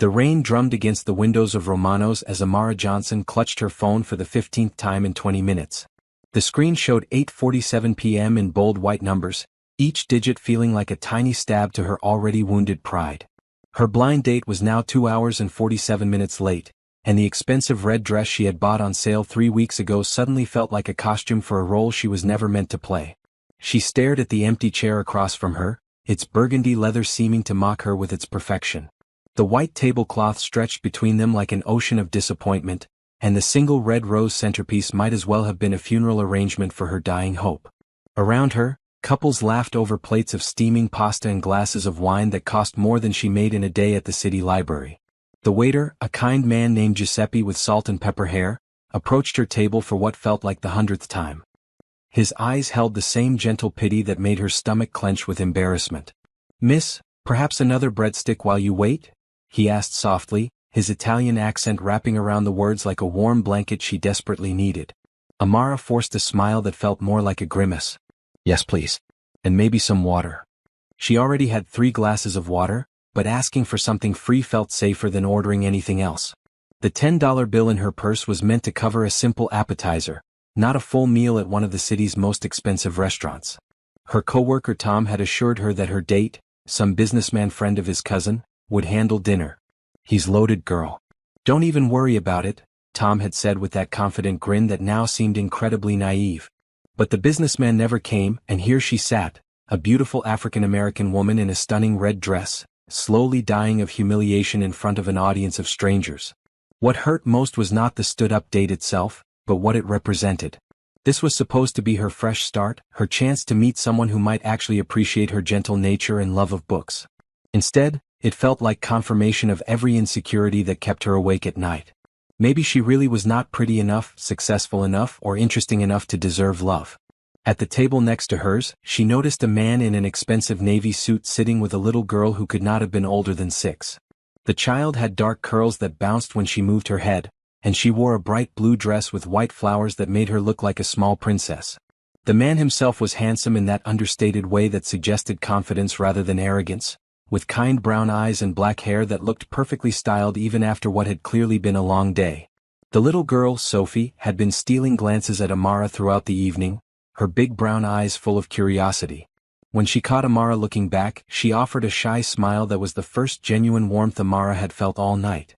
The rain drummed against the windows of Romano's as Amara Johnson clutched her phone for the 15th time in 20 minutes. The screen showed 8:47 p.m. in bold white numbers, each digit feeling like a tiny stab to her already wounded pride. Her blind date was now 2 hours and 47 minutes late, and the expensive red dress she had bought on sale 3 weeks ago suddenly felt like a costume for a role she was never meant to play. She stared at the empty chair across from her, its burgundy leather seeming to mock her with its perfection. The white tablecloth stretched between them like an ocean of disappointment, and the single red rose centerpiece might as well have been a funeral arrangement for her dying hope. Around her, couples laughed over plates of steaming pasta and glasses of wine that cost more than she made in a day at the city library. The waiter, a kind man named Giuseppe with salt and pepper hair, approached her table for what felt like the 100th time. His eyes held the same gentle pity that made her stomach clench with embarrassment. "Miss, perhaps another breadstick while you wait?" he asked softly, his Italian accent wrapping around the words like a warm blanket she desperately needed. Amara forced a smile that felt more like a grimace. "Yes, please. And maybe some water." She already had 3 glasses of water, but asking for something free felt safer than ordering anything else. The $10 bill in her purse was meant to cover a simple appetizer, not a full meal at one of the city's most expensive restaurants. Her coworker Tom had assured her that her date, some businessman friend of his cousin, would handle dinner. "He's loaded, girl. Don't even worry about it," Tom had said with that confident grin that now seemed incredibly naive. But the businessman never came, and here she sat, a beautiful African-American woman in a stunning red dress, slowly dying of humiliation in front of an audience of strangers. What hurt most was not the stood-up date itself, but what it represented. This was supposed to be her fresh start, her chance to meet someone who might actually appreciate her gentle nature and love of books. Instead, it felt like confirmation of every insecurity that kept her awake at night. Maybe she really was not pretty enough, successful enough, or interesting enough to deserve love. At the table next to hers, she noticed a man in an expensive navy suit sitting with a little girl who could not have been older than 6. The child had dark curls that bounced when she moved her head, and she wore a bright blue dress with white flowers that made her look like a small princess. The man himself was handsome in that understated way that suggested confidence rather than arrogance, with kind brown eyes and black hair that looked perfectly styled even after what had clearly been a long day. The little girl, Sophie, had been stealing glances at Amara throughout the evening, her big brown eyes full of curiosity. When she caught Amara looking back, she offered a shy smile that was the first genuine warmth Amara had felt all night.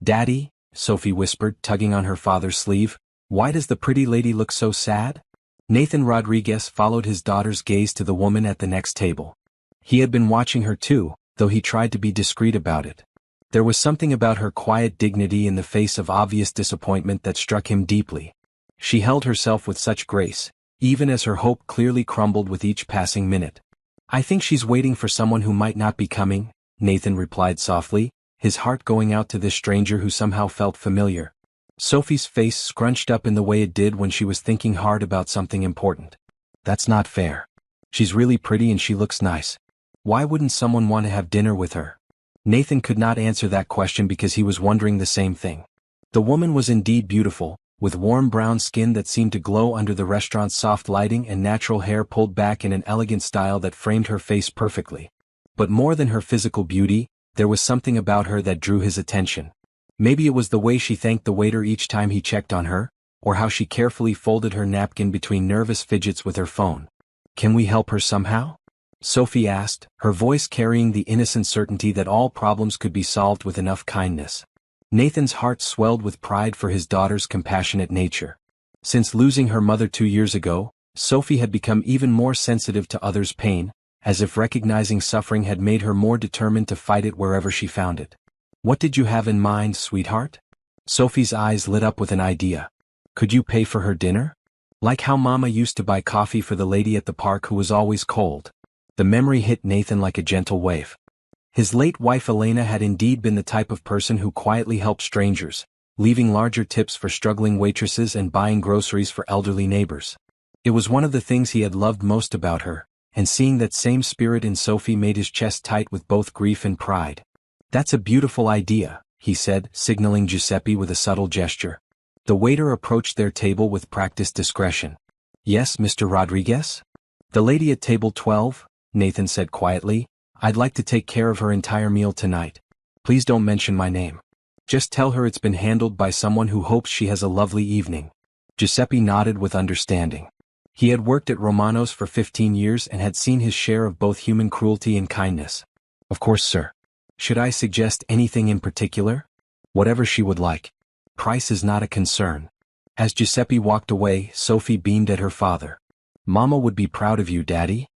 "Daddy," Sophie whispered, tugging on her father's sleeve, "why does the pretty lady look so sad?" Nathan Rodriguez followed his daughter's gaze to the woman at the next table. He had been watching her too, though he tried to be discreet about it. There was something about her quiet dignity in the face of obvious disappointment that struck him deeply. She held herself with such grace, even as her hope clearly crumbled with each passing minute. "I think she's waiting for someone who might not be coming," Nathan replied softly, his heart going out to this stranger who somehow felt familiar. Sophie's face scrunched up in the way it did when she was thinking hard about something important. "That's not fair. She's really pretty and she looks nice. Why wouldn't someone want to have dinner with her?" Nathan could not answer that question because he was wondering the same thing. The woman was indeed beautiful, with warm brown skin that seemed to glow under the restaurant's soft lighting and natural hair pulled back in an elegant style that framed her face perfectly. But more than her physical beauty, there was something about her that drew his attention. Maybe it was the way she thanked the waiter each time he checked on her, or how she carefully folded her napkin between nervous fidgets with her phone. "Can we help her somehow?" Sophie asked, her voice carrying the innocent certainty that all problems could be solved with enough kindness. Nathan's heart swelled with pride for his daughter's compassionate nature. Since losing her mother 2 years ago, Sophie had become even more sensitive to others' pain, as if recognizing suffering had made her more determined to fight it wherever she found it. "What did you have in mind, sweetheart?" Sophie's eyes lit up with an idea. "Could you pay for her dinner? Like how Mama used to buy coffee for the lady at the park who was always cold." The memory hit Nathan like a gentle wave. His late wife Elena had indeed been the type of person who quietly helped strangers, leaving larger tips for struggling waitresses and buying groceries for elderly neighbors. It was one of the things he had loved most about her, and seeing that same spirit in Sophie made his chest tight with both grief and pride. "That's a beautiful idea," he said, signaling Giuseppe with a subtle gesture. The waiter approached their table with practiced discretion. "Yes, Mr. Rodriguez?" "The lady at table 12, Nathan said quietly. "I'd like to take care of her entire meal tonight." Please don't mention my name. Just tell her it's been handled by someone who hopes she has a lovely evening." Giuseppe nodded with understanding. He had worked at Romano's for 15 years and had seen his share of both human cruelty and kindness. "Of course, sir. Should I suggest anything in particular?" "Whatever she would like. Price is not a concern." As Giuseppe walked away, Sophie beamed at her father. "Mama would be proud of you, Daddy."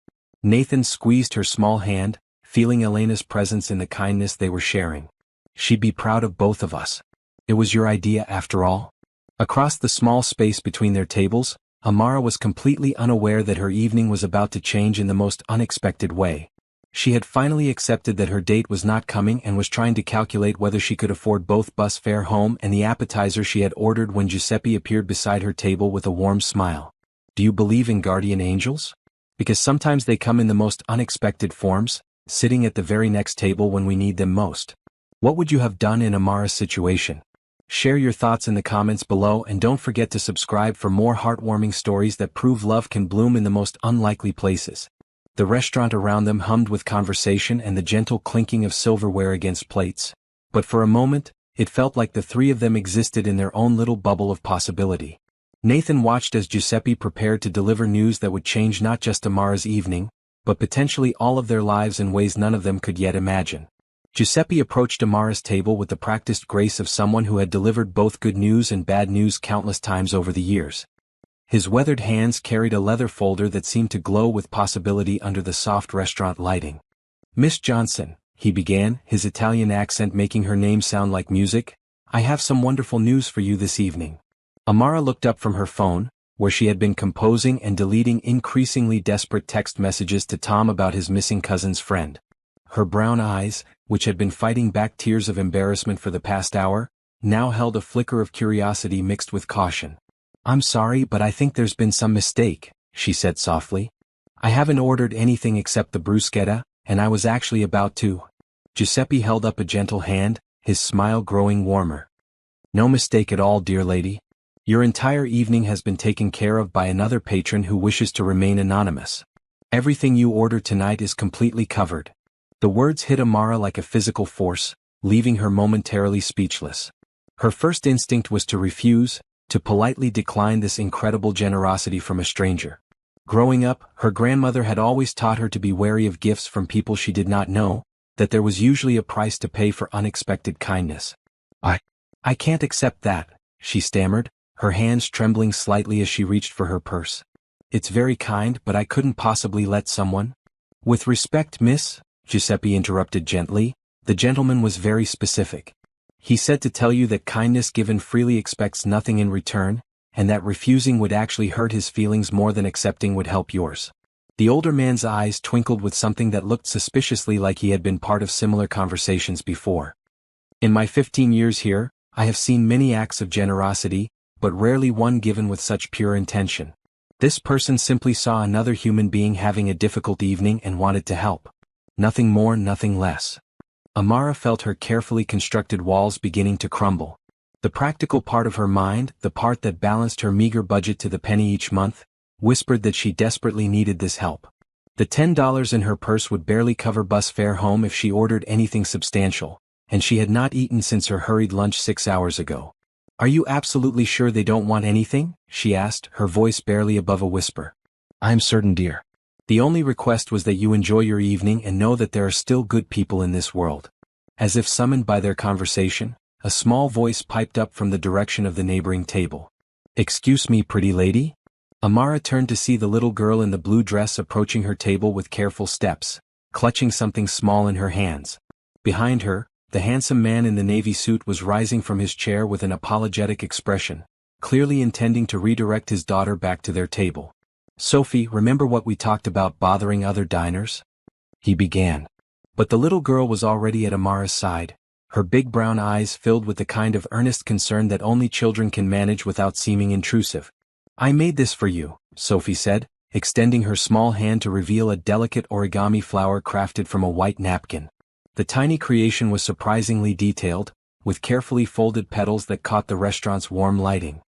Nathan squeezed her small hand, feeling Elena's presence in the kindness they were sharing. "She'd be proud of both of us. It was your idea after all." Across the small space between their tables, Amara was completely unaware that her evening was about to change in the most unexpected way. She had finally accepted that her date was not coming and was trying to calculate whether she could afford both bus fare home and the appetizer she had ordered when Giuseppe appeared beside her table with a warm smile. "Do you believe in guardian angels? Because sometimes they come in the most unexpected forms, sitting at the very next table when we need them most." What would you have done in Amara's situation? Share your thoughts in the comments below and don't forget to subscribe for more heartwarming stories that prove love can bloom in the most unlikely places. The restaurant around them hummed with conversation and the gentle clinking of silverware against plates. But for a moment, it felt like the three of them existed in their own little bubble of possibility. Nathan watched as Giuseppe prepared to deliver news that would change not just Amara's evening, but potentially all of their lives in ways none of them could yet imagine. Giuseppe approached Amara's table with the practiced grace of someone who had delivered both good news and bad news countless times over the years. His weathered hands carried a leather folder that seemed to glow with possibility under the soft restaurant lighting. "Miss Johnson," he began, his Italian accent making her name sound like music, "I have some wonderful news for you this evening." Amara looked up from her phone, where she had been composing and deleting increasingly desperate text messages to Tom about his missing cousin's friend. Her brown eyes, which had been fighting back tears of embarrassment for the past hour, now held a flicker of curiosity mixed with caution. "I'm sorry, but I think there's been some mistake," she said softly. "I haven't ordered anything except the bruschetta, and I was actually about to." Giuseppe held up a gentle hand, his smile growing warmer. "No mistake at all, dear lady. Your entire evening has been taken care of by another patron who wishes to remain anonymous. Everything you order tonight is completely covered." The words hit Amara like a physical force, leaving her momentarily speechless. Her first instinct was to refuse, to politely decline this incredible generosity from a stranger. Growing up, her grandmother had always taught her to be wary of gifts from people she did not know, that there was usually a price to pay for unexpected kindness. I can't accept that," she stammered, her hands trembling slightly as she reached for her purse. "It's very kind, but I couldn't possibly let someone." "With respect, miss," Giuseppe interrupted gently, "the gentleman was very specific. He said to tell you that kindness given freely expects nothing in return, and that refusing would actually hurt his feelings more than accepting would help yours." The older man's eyes twinkled with something that looked suspiciously like he had been part of similar conversations before. "In my 15 years here, I have seen many acts of generosity, but rarely one given with such pure intention. This person simply saw another human being having a difficult evening and wanted to help. Nothing more, nothing less." Amara felt her carefully constructed walls beginning to crumble. The practical part of her mind, the part that balanced her meager budget to the penny each month, whispered that she desperately needed this help. The $10 in her purse would barely cover bus fare home if she ordered anything substantial, and she had not eaten since her hurried lunch 6 hours ago. "Are you absolutely sure they don't want anything?" she asked, her voice barely above a whisper. "I'm certain, dear. The only request was that you enjoy your evening and know that there are still good people in this world." As if summoned by their conversation, a small voice piped up from the direction of the neighboring table. "Excuse me, pretty lady?" Amara turned to see the little girl in the blue dress approaching her table with careful steps, clutching something small in her hands. Behind her, the handsome man in the navy suit was rising from his chair with an apologetic expression, clearly intending to redirect his daughter back to their table. "Sophie, remember what we talked about bothering other diners?" he began. But the little girl was already at Amara's side, her big brown eyes filled with the kind of earnest concern that only children can manage without seeming intrusive. "I made this for you," Sophie said, extending her small hand to reveal a delicate origami flower crafted from a white napkin. The tiny creation was surprisingly detailed, with carefully folded petals that caught the restaurant's warm lighting.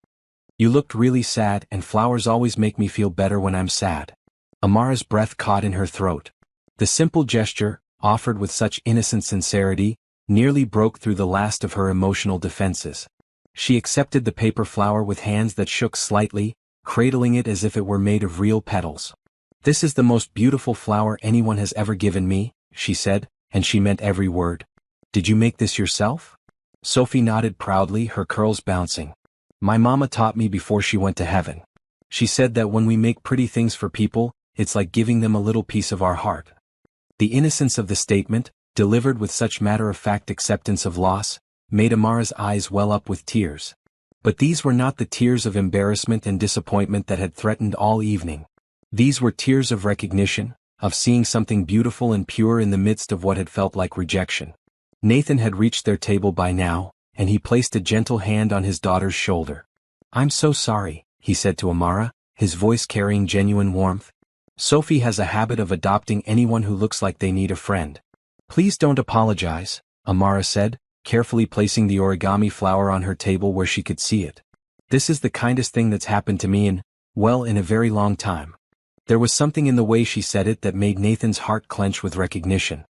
"You looked really sad, and flowers always make me feel better when I'm sad." Amara's breath caught in her throat. The simple gesture, offered with such innocent sincerity, nearly broke through the last of her emotional defenses. She accepted the paper flower with hands that shook slightly, cradling it as if it were made of real petals. "This is the most beautiful flower anyone has ever given me," she said, and she meant every word. "Did you make this yourself?" Sophie nodded proudly, her curls bouncing. "My mama taught me before she went to heaven. She said that when we make pretty things for people, it's like giving them a little piece of our heart." The innocence of the statement, delivered with such matter-of-fact acceptance of loss, made Amara's eyes well up with tears. But these were not the tears of embarrassment and disappointment that had threatened all evening. These were tears of recognition, of seeing something beautiful and pure in the midst of what had felt like rejection. Nathan had reached their table by now, and he placed a gentle hand on his daughter's shoulder. "I'm so sorry," he said to Amara, his voice carrying genuine warmth. "Sophie has a habit of adopting anyone who looks like they need a friend." "Please don't apologize," Amara said, carefully placing the origami flower on her table where she could see it. "This is the kindest thing that's happened to me in a very long time." There was something in the way she said it that made Nathan's heart clench with recognition.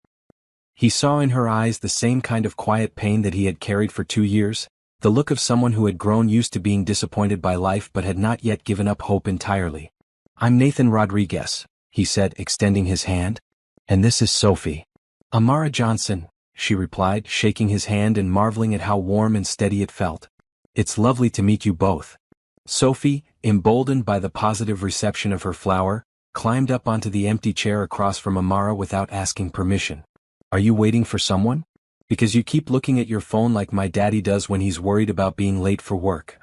He saw in her eyes the same kind of quiet pain that he had carried for 2 years, the look of someone who had grown used to being disappointed by life but had not yet given up hope entirely. "I'm Nathan Rodriguez," he said, extending his hand. "And this is Sophie." "Amara Johnson," she replied, shaking his hand and marveling at how warm and steady it felt. "It's lovely to meet you both." Sophie, emboldened by the positive reception of her flower, climbed up onto the empty chair across from Amara without asking permission. "Are you waiting for someone? Because you keep looking at your phone like my daddy does when he's worried about being late for work."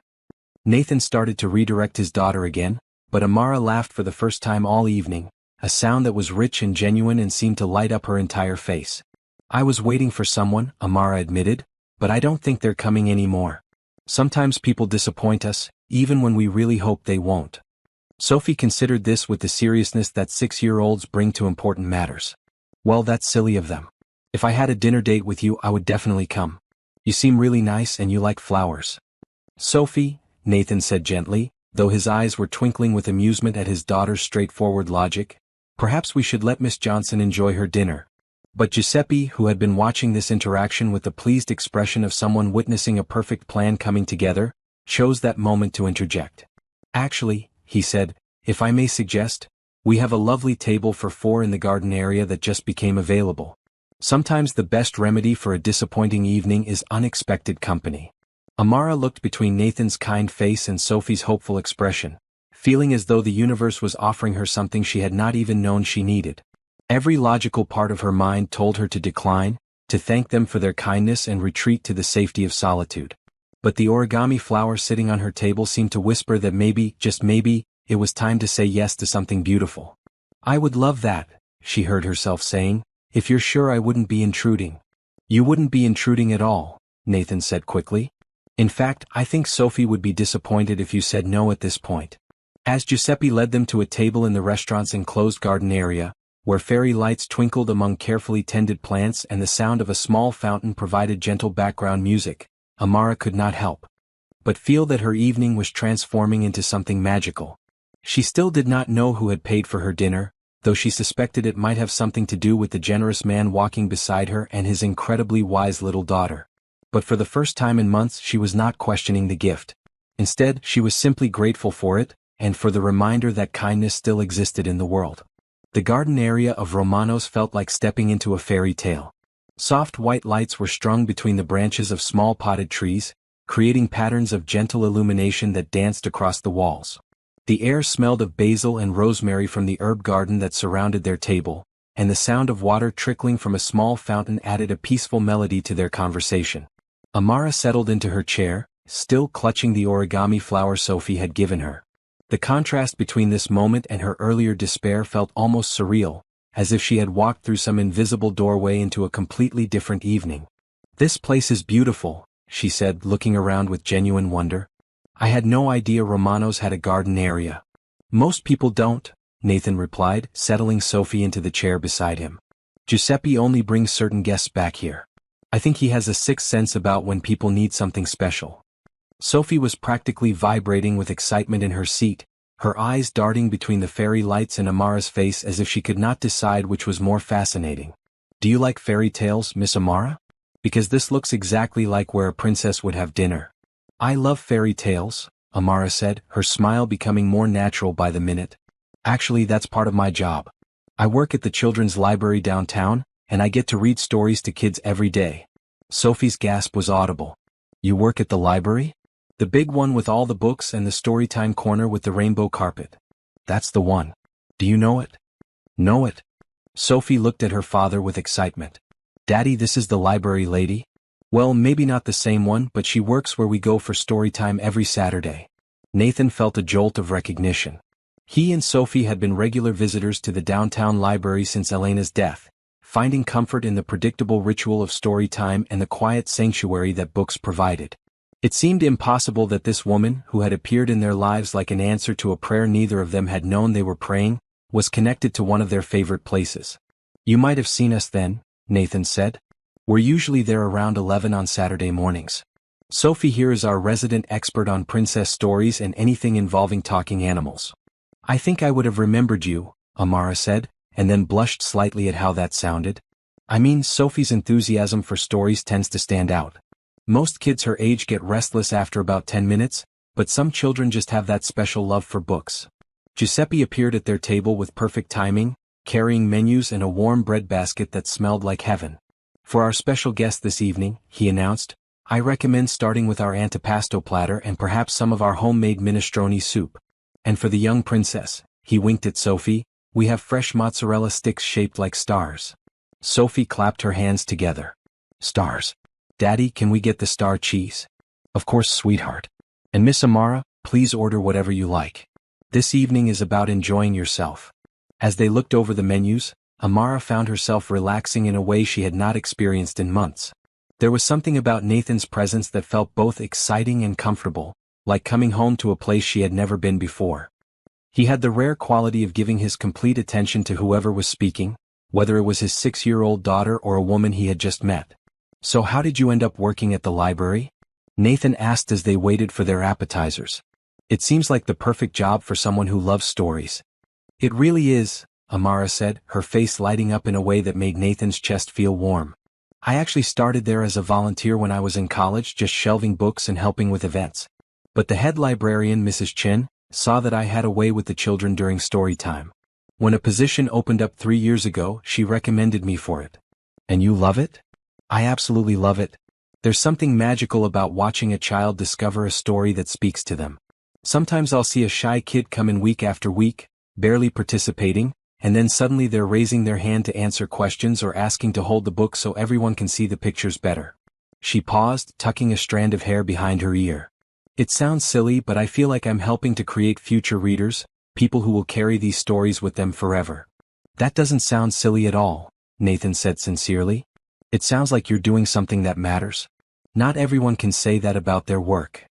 Nathan started to redirect his daughter again, but Amara laughed for the first time all evening, a sound that was rich and genuine and seemed to light up her entire face. "I was waiting for someone," Amara admitted, "but I don't think they're coming anymore. Sometimes people disappoint us, even when we really hope they won't." Sophie considered this with the seriousness that 6-year-olds bring to important matters. "Well, that's silly of them. If I had a dinner date with you, I would definitely come. You seem really nice and you like flowers." "Sophie," Nathan said gently, though his eyes were twinkling with amusement at his daughter's straightforward logic, "perhaps we should let Miss Johnson enjoy her dinner." But Giuseppe, who had been watching this interaction with the pleased expression of someone witnessing a perfect plan coming together, chose that moment to interject. "Actually," he said, "if I may suggest, we have a lovely table for 4 in the garden area that just became available. Sometimes the best remedy for a disappointing evening is unexpected company." Amara looked between Nathan's kind face and Sophie's hopeful expression, feeling as though the universe was offering her something she had not even known she needed. Every logical part of her mind told her to decline, to thank them for their kindness and retreat to the safety of solitude. But the origami flower sitting on her table seemed to whisper that maybe, just maybe, it was time to say yes to something beautiful. "I would love that," she heard herself saying, "if you're sure I wouldn't be intruding." "You wouldn't be intruding at all," Nathan said quickly. "In fact, I think Sophie would be disappointed if you said no at this point." As Giuseppe led them to a table in the restaurant's enclosed garden area, where fairy lights twinkled among carefully tended plants and the sound of a small fountain provided gentle background music, Amara could not help but feel that her evening was transforming into something magical. She still did not know who had paid for her dinner, though she suspected it might have something to do with the generous man walking beside her and his incredibly wise little daughter. But for the first time in months she was not questioning the gift. Instead, she was simply grateful for it, and for the reminder that kindness still existed in the world. The garden area of Romano's felt like stepping into a fairy tale. Soft white lights were strung between the branches of small potted trees, creating patterns of gentle illumination that danced across the walls. The air smelled of basil and rosemary from the herb garden that surrounded their table, and the sound of water trickling from a small fountain added a peaceful melody to their conversation. Amara settled into her chair, still clutching the origami flower Sophie had given her. The contrast between this moment and her earlier despair felt almost surreal, as if she had walked through some invisible doorway into a completely different evening. "This place is beautiful," she said, looking around with genuine wonder. "I had no idea Romano's had a garden area." "Most people don't," Nathan replied, settling Sophie into the chair beside him. "Giuseppe only brings certain guests back here. I think he has a sixth sense about when people need something special." Sophie was practically vibrating with excitement in her seat, her eyes darting between the fairy lights and Amara's face as if she could not decide which was more fascinating. "Do you like fairy tales, Miss Amara? Because this looks exactly like where a princess would have dinner. I love fairy tales, Amara said, her smile becoming more natural by the minute. Actually, that's part of my job. I work at the children's library downtown, and I get to read stories to kids every day. Sophie's gasp was audible. You work at the library? The big one with all the books and the storytime corner with the rainbow carpet. That's the one. Do you know it? Know it? Sophie looked at her father with excitement. Daddy, this is the library lady? Well, maybe not the same one, but she works where we go for storytime every Saturday. Nathan felt a jolt of recognition. He and Sophie had been regular visitors to the downtown library since Elena's death, finding comfort in the predictable ritual of story time and the quiet sanctuary that books provided. It seemed impossible that this woman, who had appeared in their lives like an answer to a prayer neither of them had known they were praying, was connected to one of their favorite places. You might have seen us then, Nathan said. We're usually there around 11 on Saturday mornings. Sophie here is our resident expert on princess stories and anything involving talking animals. I think I would have remembered you, Amara said, and then blushed slightly at how that sounded. I mean, Sophie's enthusiasm for stories tends to stand out. Most kids her age get restless after about 10 minutes, but some children just have that special love for books. Giuseppe appeared at their table with perfect timing, carrying menus and a warm bread basket that smelled like heaven. For our special guest this evening, he announced, I recommend starting with our antipasto platter and perhaps some of our homemade minestrone soup. And for the young princess, he winked at Sophie, we have fresh mozzarella sticks shaped like stars. Sophie clapped her hands together. Stars. Daddy, can we get the star cheese? Of course, sweetheart. And Miss Amara, please order whatever you like. This evening is about enjoying yourself. As they looked over the menus, Amara found herself relaxing in a way she had not experienced in months. There was something about Nathan's presence that felt both exciting and comfortable, like coming home to a place she had never been before. He had the rare quality of giving his complete attention to whoever was speaking, whether it was his 6-year-old daughter or a woman he had just met. So how did you end up working at the library? Nathan asked as they waited for their appetizers. It seems like the perfect job for someone who loves stories. It really is, Amara said, her face lighting up in a way that made Nathan's chest feel warm. I actually started there as a volunteer when I was in college, just shelving books and helping with events. But the head librarian, Mrs. Chin, saw that I had a way with the children during story time. When a position opened up 3 years ago, she recommended me for it. And you love it? I absolutely love it. There's something magical about watching a child discover a story that speaks to them. Sometimes I'll see a shy kid come in week after week, barely participating, and then suddenly they're raising their hand to answer questions or asking to hold the book so everyone can see the pictures better. She paused, tucking a strand of hair behind her ear. It sounds silly, but I feel like I'm helping to create future readers, people who will carry these stories with them forever. That doesn't sound silly at all, Nathan said sincerely. It sounds like you're doing something that matters. Not everyone can say that about their work.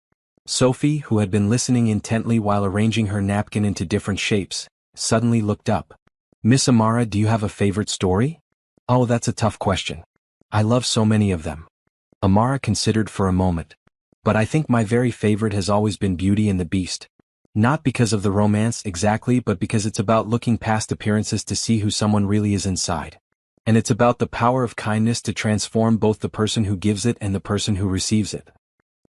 Sophie, who had been listening intently while arranging her napkin into different shapes, suddenly looked up. Miss Amara, do you have a favorite story? Oh, that's a tough question. I love so many of them. Amara considered for a moment. But I think my very favorite has always been Beauty and the Beast. Not because of the romance exactly, but because it's about looking past appearances to see who someone really is inside. And it's about the power of kindness to transform both the person who gives it and the person who receives it.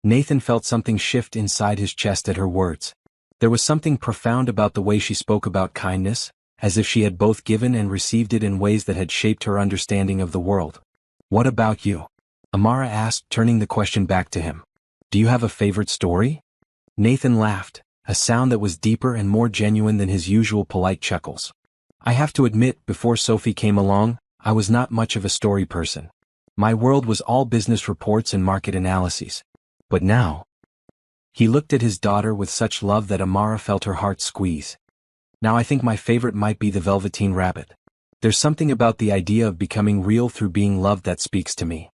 Nathan felt something shift inside his chest at her words. There was something profound about the way she spoke about kindness, as if she had both given and received it in ways that had shaped her understanding of the world. What about you? Amara asked, turning the question back to him. Do you have a favorite story? Nathan laughed, a sound that was deeper and more genuine than his usual polite chuckles. I have to admit, before Sophie came along, I was not much of a story person. My world was all business reports and market analyses. But now... He looked at his daughter with such love that Amara felt her heart squeeze. Now I think my favorite might be the Velveteen Rabbit. There's something about the idea of becoming real through being loved that speaks to me.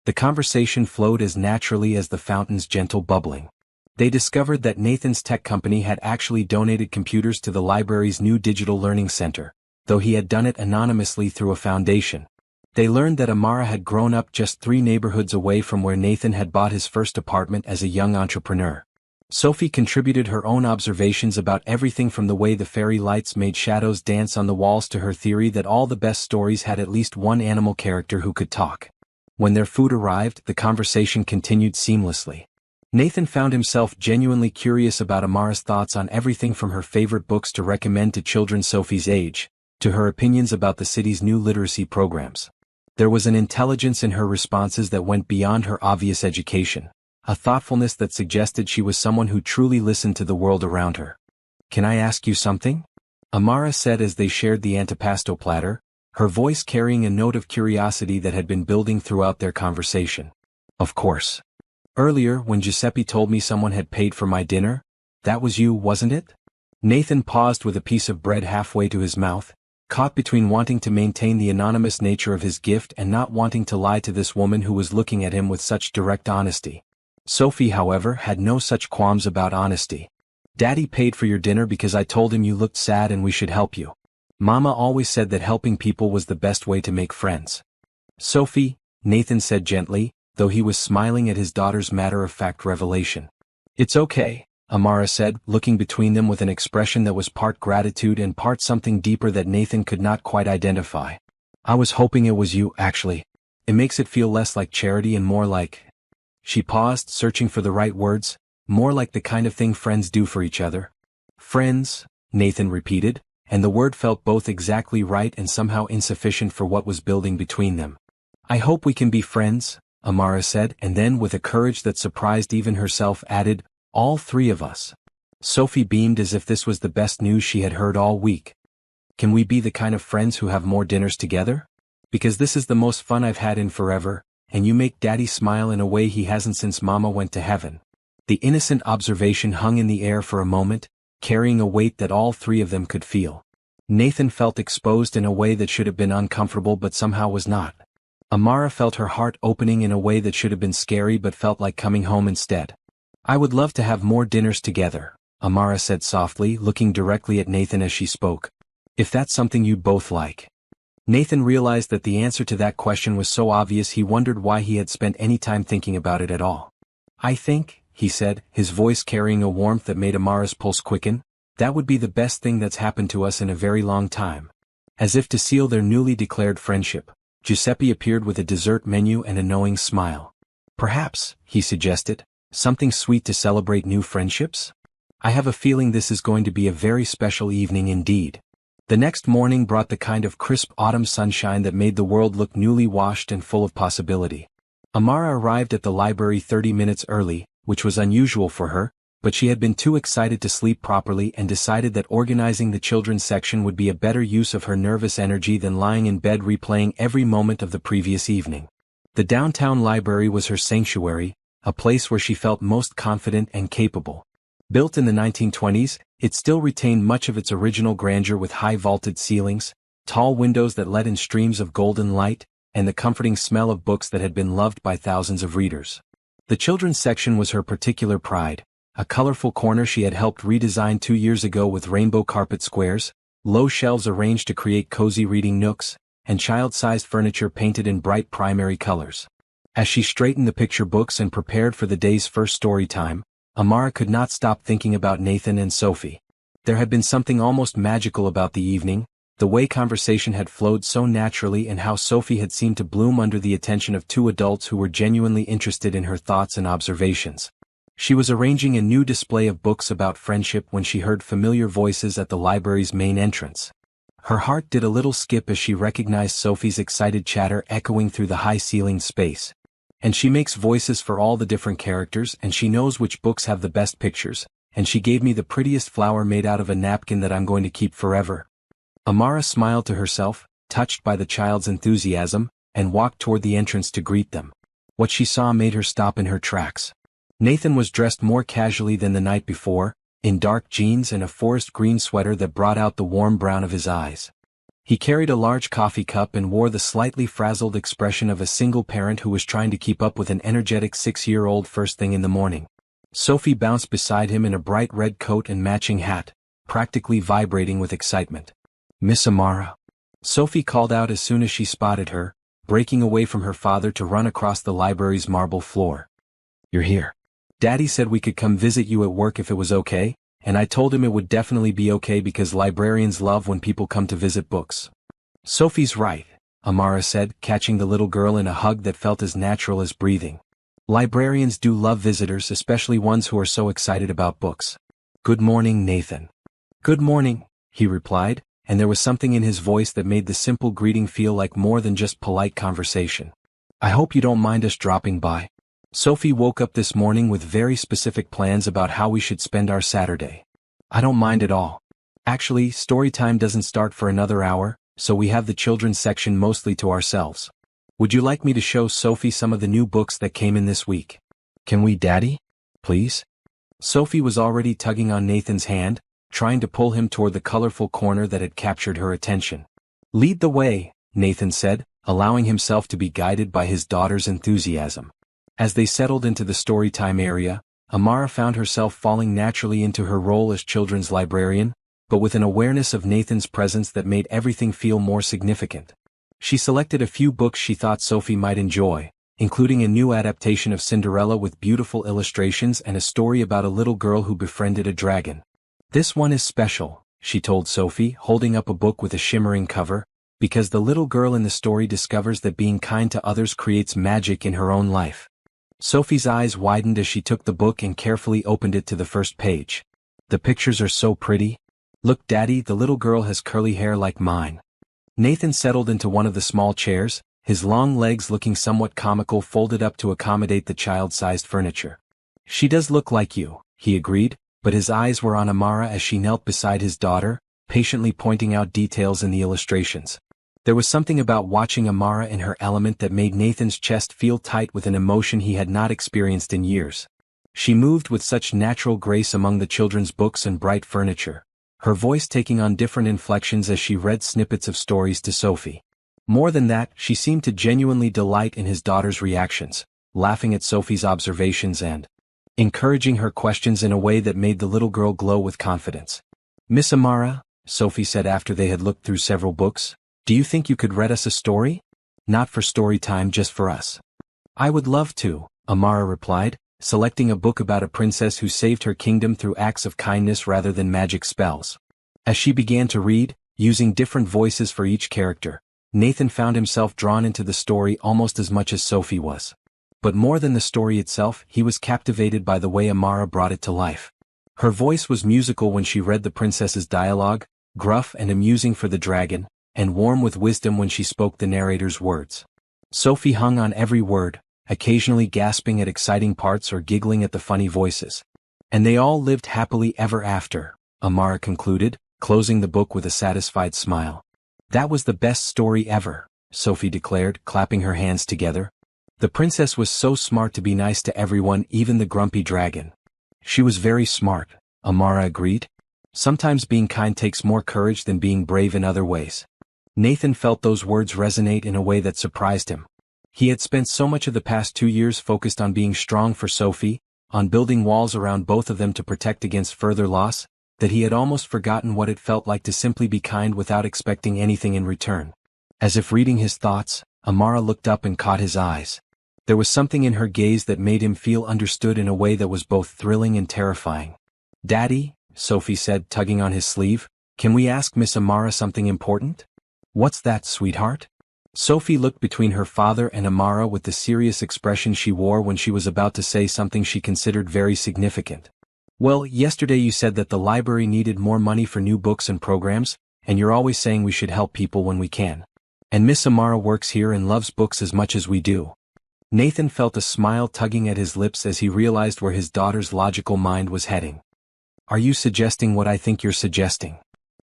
The conversation flowed as naturally as the fountain's gentle bubbling. They discovered that Nathan's tech company had actually donated computers to the library's new digital learning center, though he had done it anonymously through a foundation. They learned that Amara had grown up just 3 neighborhoods away from where Nathan had bought his first apartment as a young entrepreneur. Sophie contributed her own observations about everything from the way the fairy lights made shadows dance on the walls to her theory that all the best stories had at least one animal character who could talk. When their food arrived, the conversation continued seamlessly. Nathan found himself genuinely curious about Amara's thoughts on everything from her favorite books to recommend to children Sophie's age, to her opinions about the city's new literacy programs. There was an intelligence in her responses that went beyond her obvious education, a thoughtfulness that suggested she was someone who truly listened to the world around her. "Can I ask you something?" Amara said as they shared the antipasto platter, her voice carrying a note of curiosity that had been building throughout their conversation. "Of course. Earlier, when Giuseppe told me someone had paid for my dinner, that was you, wasn't it?" Nathan paused with a piece of bread halfway to his mouth, caught between wanting to maintain the anonymous nature of his gift and not wanting to lie to this woman who was looking at him with such direct honesty. Sophie, however, had no such qualms about honesty. "Daddy paid for your dinner because I told him you looked sad and we should help you. Mama always said that helping people was the best way to make friends." "Sophie," Nathan said gently, though he was smiling at his daughter's matter-of-fact revelation. "It's okay," Amara said, looking between them with an expression that was part gratitude and part something deeper that Nathan could not quite identify. "I was hoping it was you, actually. It makes it feel less like charity and more like—" She paused, searching for the right words, "more like the kind of thing friends do for each other." "Friends," Nathan repeated, and the word felt both exactly right and somehow insufficient for what was building between them. "I hope we can be friends," Amara said, and then with a courage that surprised even herself added, "all three of us." Sophie beamed as if this was the best news she had heard all week. "Can we be the kind of friends who have more dinners together? Because this is the most fun I've had in forever, and you make Daddy smile in a way he hasn't since Mama went to heaven." The innocent observation hung in the air for a moment, carrying a weight that all three of them could feel. Nathan felt exposed in a way that should have been uncomfortable but somehow was not. Amara felt her heart opening in a way that should have been scary but felt like coming home instead. "I would love to have more dinners together," Amara said softly, looking directly at Nathan as she spoke. "If that's something you'd both like." Nathan realized that the answer to that question was so obvious he wondered why he had spent any time thinking about it at all. "I think," he said, his voice carrying a warmth that made Amara's pulse quicken, "that would be the best thing that's happened to us in a very long time." As if to seal their newly declared friendship, Giuseppe appeared with a dessert menu and a knowing smile. "Perhaps," he suggested, "something sweet to celebrate new friendships? I have a feeling this is going to be a very special evening indeed." The next morning brought the kind of crisp autumn sunshine that made the world look newly washed and full of possibility. Amara arrived at the library 30 minutes early, which was unusual for her, but she had been too excited to sleep properly and decided that organizing the children's section would be a better use of her nervous energy than lying in bed replaying every moment of the previous evening. The downtown library was her sanctuary, a place where she felt most confident and capable. Built in the 1920s, it still retained much of its original grandeur with high vaulted ceilings, tall windows that let in streams of golden light, and the comforting smell of books that had been loved by thousands of readers. The children's section was her particular pride, a colorful corner she had helped redesign 2 years ago with rainbow carpet squares, low shelves arranged to create cozy reading nooks, and child-sized furniture painted in bright primary colors. As she straightened the picture books and prepared for the day's first story time, Amara could not stop thinking about Nathan and Sophie. There had been something almost magical about the evening, the way conversation had flowed so naturally and how Sophie had seemed to bloom under the attention of two adults who were genuinely interested in her thoughts and observations. She was arranging a new display of books about friendship when she heard familiar voices at the library's main entrance. Her heart did a little skip as she recognized Sophie's excited chatter echoing through the high-ceilinged space. "And she makes voices for all the different characters, and she knows which books have the best pictures, and she gave me the prettiest flower made out of a napkin that I'm going to keep forever." Amara smiled to herself, touched by the child's enthusiasm, and walked toward the entrance to greet them. What she saw made her stop in her tracks. Nathan was dressed more casually than the night before, in dark jeans and a forest green sweater that brought out the warm brown of his eyes. He carried a large coffee cup and wore the slightly frazzled expression of a single parent who was trying to keep up with an energetic 6-year-old first thing in the morning. Sophie bounced beside him in a bright red coat and matching hat, practically vibrating with excitement. "Miss Amara." Sophie called out as soon as she spotted her, breaking away from her father to run across the library's marble floor. "You're here. Daddy said we could come visit you at work if it was okay, and I told him it would definitely be okay because librarians love when people come to visit books." "Sophie's right," Amara said, catching the little girl in a hug that felt as natural as breathing. Librarians do love visitors, especially ones who are so excited about books. Good morning, Nathan. Good morning, he replied, and there was something in his voice that made the simple greeting feel like more than just polite conversation. I hope you don't mind us dropping by. Sophie woke up this morning with very specific plans about how we should spend our Saturday. I don't mind at all. Actually, story time doesn't start for another hour, so we have the children's section mostly to ourselves. Would you like me to show Sophie some of the new books that came in this week? Can we, Daddy? Please? Sophie was already tugging on Nathan's hand, trying to pull him toward the colorful corner that had captured her attention. Lead the way, Nathan said, allowing himself to be guided by his daughter's enthusiasm. As they settled into the story time area, Amara found herself falling naturally into her role as children's librarian, but with an awareness of Nathan's presence that made everything feel more significant. She selected a few books she thought Sophie might enjoy, including a new adaptation of Cinderella with beautiful illustrations and a story about a little girl who befriended a dragon. This one is special, she told Sophie, holding up a book with a shimmering cover, because the little girl in the story discovers that being kind to others creates magic in her own life. Sophie's eyes widened as she took the book and carefully opened it to the first page. The pictures are so pretty. Look, Daddy, the little girl has curly hair like mine. Nathan settled into one of the small chairs, his long legs looking somewhat comical folded up to accommodate the child-sized furniture. She does look like you, he agreed, but his eyes were on Amara as she knelt beside his daughter, patiently pointing out details in the illustrations. There was something about watching Amara in her element that made Nathan's chest feel tight with an emotion he had not experienced in years. She moved with such natural grace among the children's books and bright furniture, her voice taking on different inflections as she read snippets of stories to Sophie. More than that, she seemed to genuinely delight in his daughter's reactions, laughing at Sophie's observations and encouraging her questions in a way that made the little girl glow with confidence. Miss Amara, Sophie said after they had looked through several books, do you think you could read us a story? Not for story time, just for us. I would love to, Amara replied, selecting a book about a princess who saved her kingdom through acts of kindness rather than magic spells. As she began to read, using different voices for each character, Nathan found himself drawn into the story almost as much as Sophie was. But more than the story itself, he was captivated by the way Amara brought it to life. Her voice was musical when she read the princess's dialogue, gruff and amusing for the dragon, and warm with wisdom when she spoke the narrator's words. Sophie hung on every word, occasionally gasping at exciting parts or giggling at the funny voices. And they all lived happily ever after, Amara concluded, closing the book with a satisfied smile. That was the best story ever, Sophie declared, clapping her hands together. The princess was so smart to be nice to everyone, even the grumpy dragon. She was very smart, Amara agreed. Sometimes being kind takes more courage than being brave in other ways. Nathan felt those words resonate in a way that surprised him. He had spent so much of the past 2 years focused on being strong for Sophie, on building walls around both of them to protect against further loss, that he had almost forgotten what it felt like to simply be kind without expecting anything in return. As if reading his thoughts, Amara looked up and caught his eyes. There was something in her gaze that made him feel understood in a way that was both thrilling and terrifying. Daddy, Sophie said, tugging on his sleeve, can we ask Miss Amara something important? What's that, sweetheart? Sophie looked between her father and Amara with the serious expression she wore when she was about to say something she considered very significant. Well, yesterday you said that the library needed more money for new books and programs, and you're always saying we should help people when we can. And Miss Amara works here and loves books as much as we do. Nathan felt a smile tugging at his lips as he realized where his daughter's logical mind was heading. Are you suggesting what I think you're suggesting?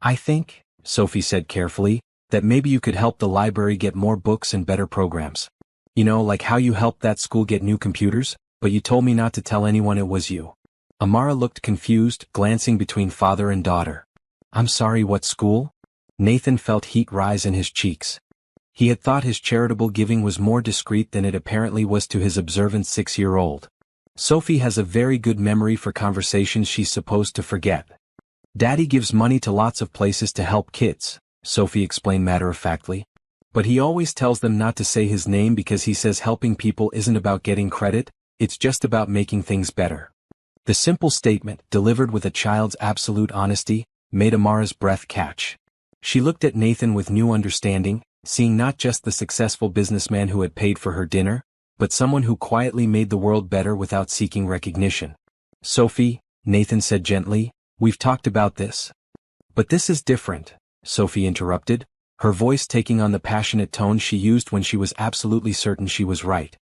I think, Sophie said carefully, that maybe you could help the library get more books and better programs. You know, like how you helped that school get new computers, but you told me not to tell anyone it was you. Amara looked confused, glancing between father and daughter. I'm sorry, what school? Nathan felt heat rise in his cheeks. He had thought his charitable giving was more discreet than it apparently was to his observant 6-year-old. Sophie has a very good memory for conversations she's supposed to forget. Daddy gives money to lots of places to help kids, Sophie explained matter-of-factly. But he always tells them not to say his name because he says helping people isn't about getting credit, it's just about making things better. The simple statement, delivered with a child's absolute honesty, made Amara's breath catch. She looked at Nathan with new understanding, seeing not just the successful businessman who had paid for her dinner, but someone who quietly made the world better without seeking recognition. "Sophie," Nathan said gently, "we've talked about this. But this is different," Sophie interrupted, her voice taking on the passionate tone she used when she was absolutely certain she was right.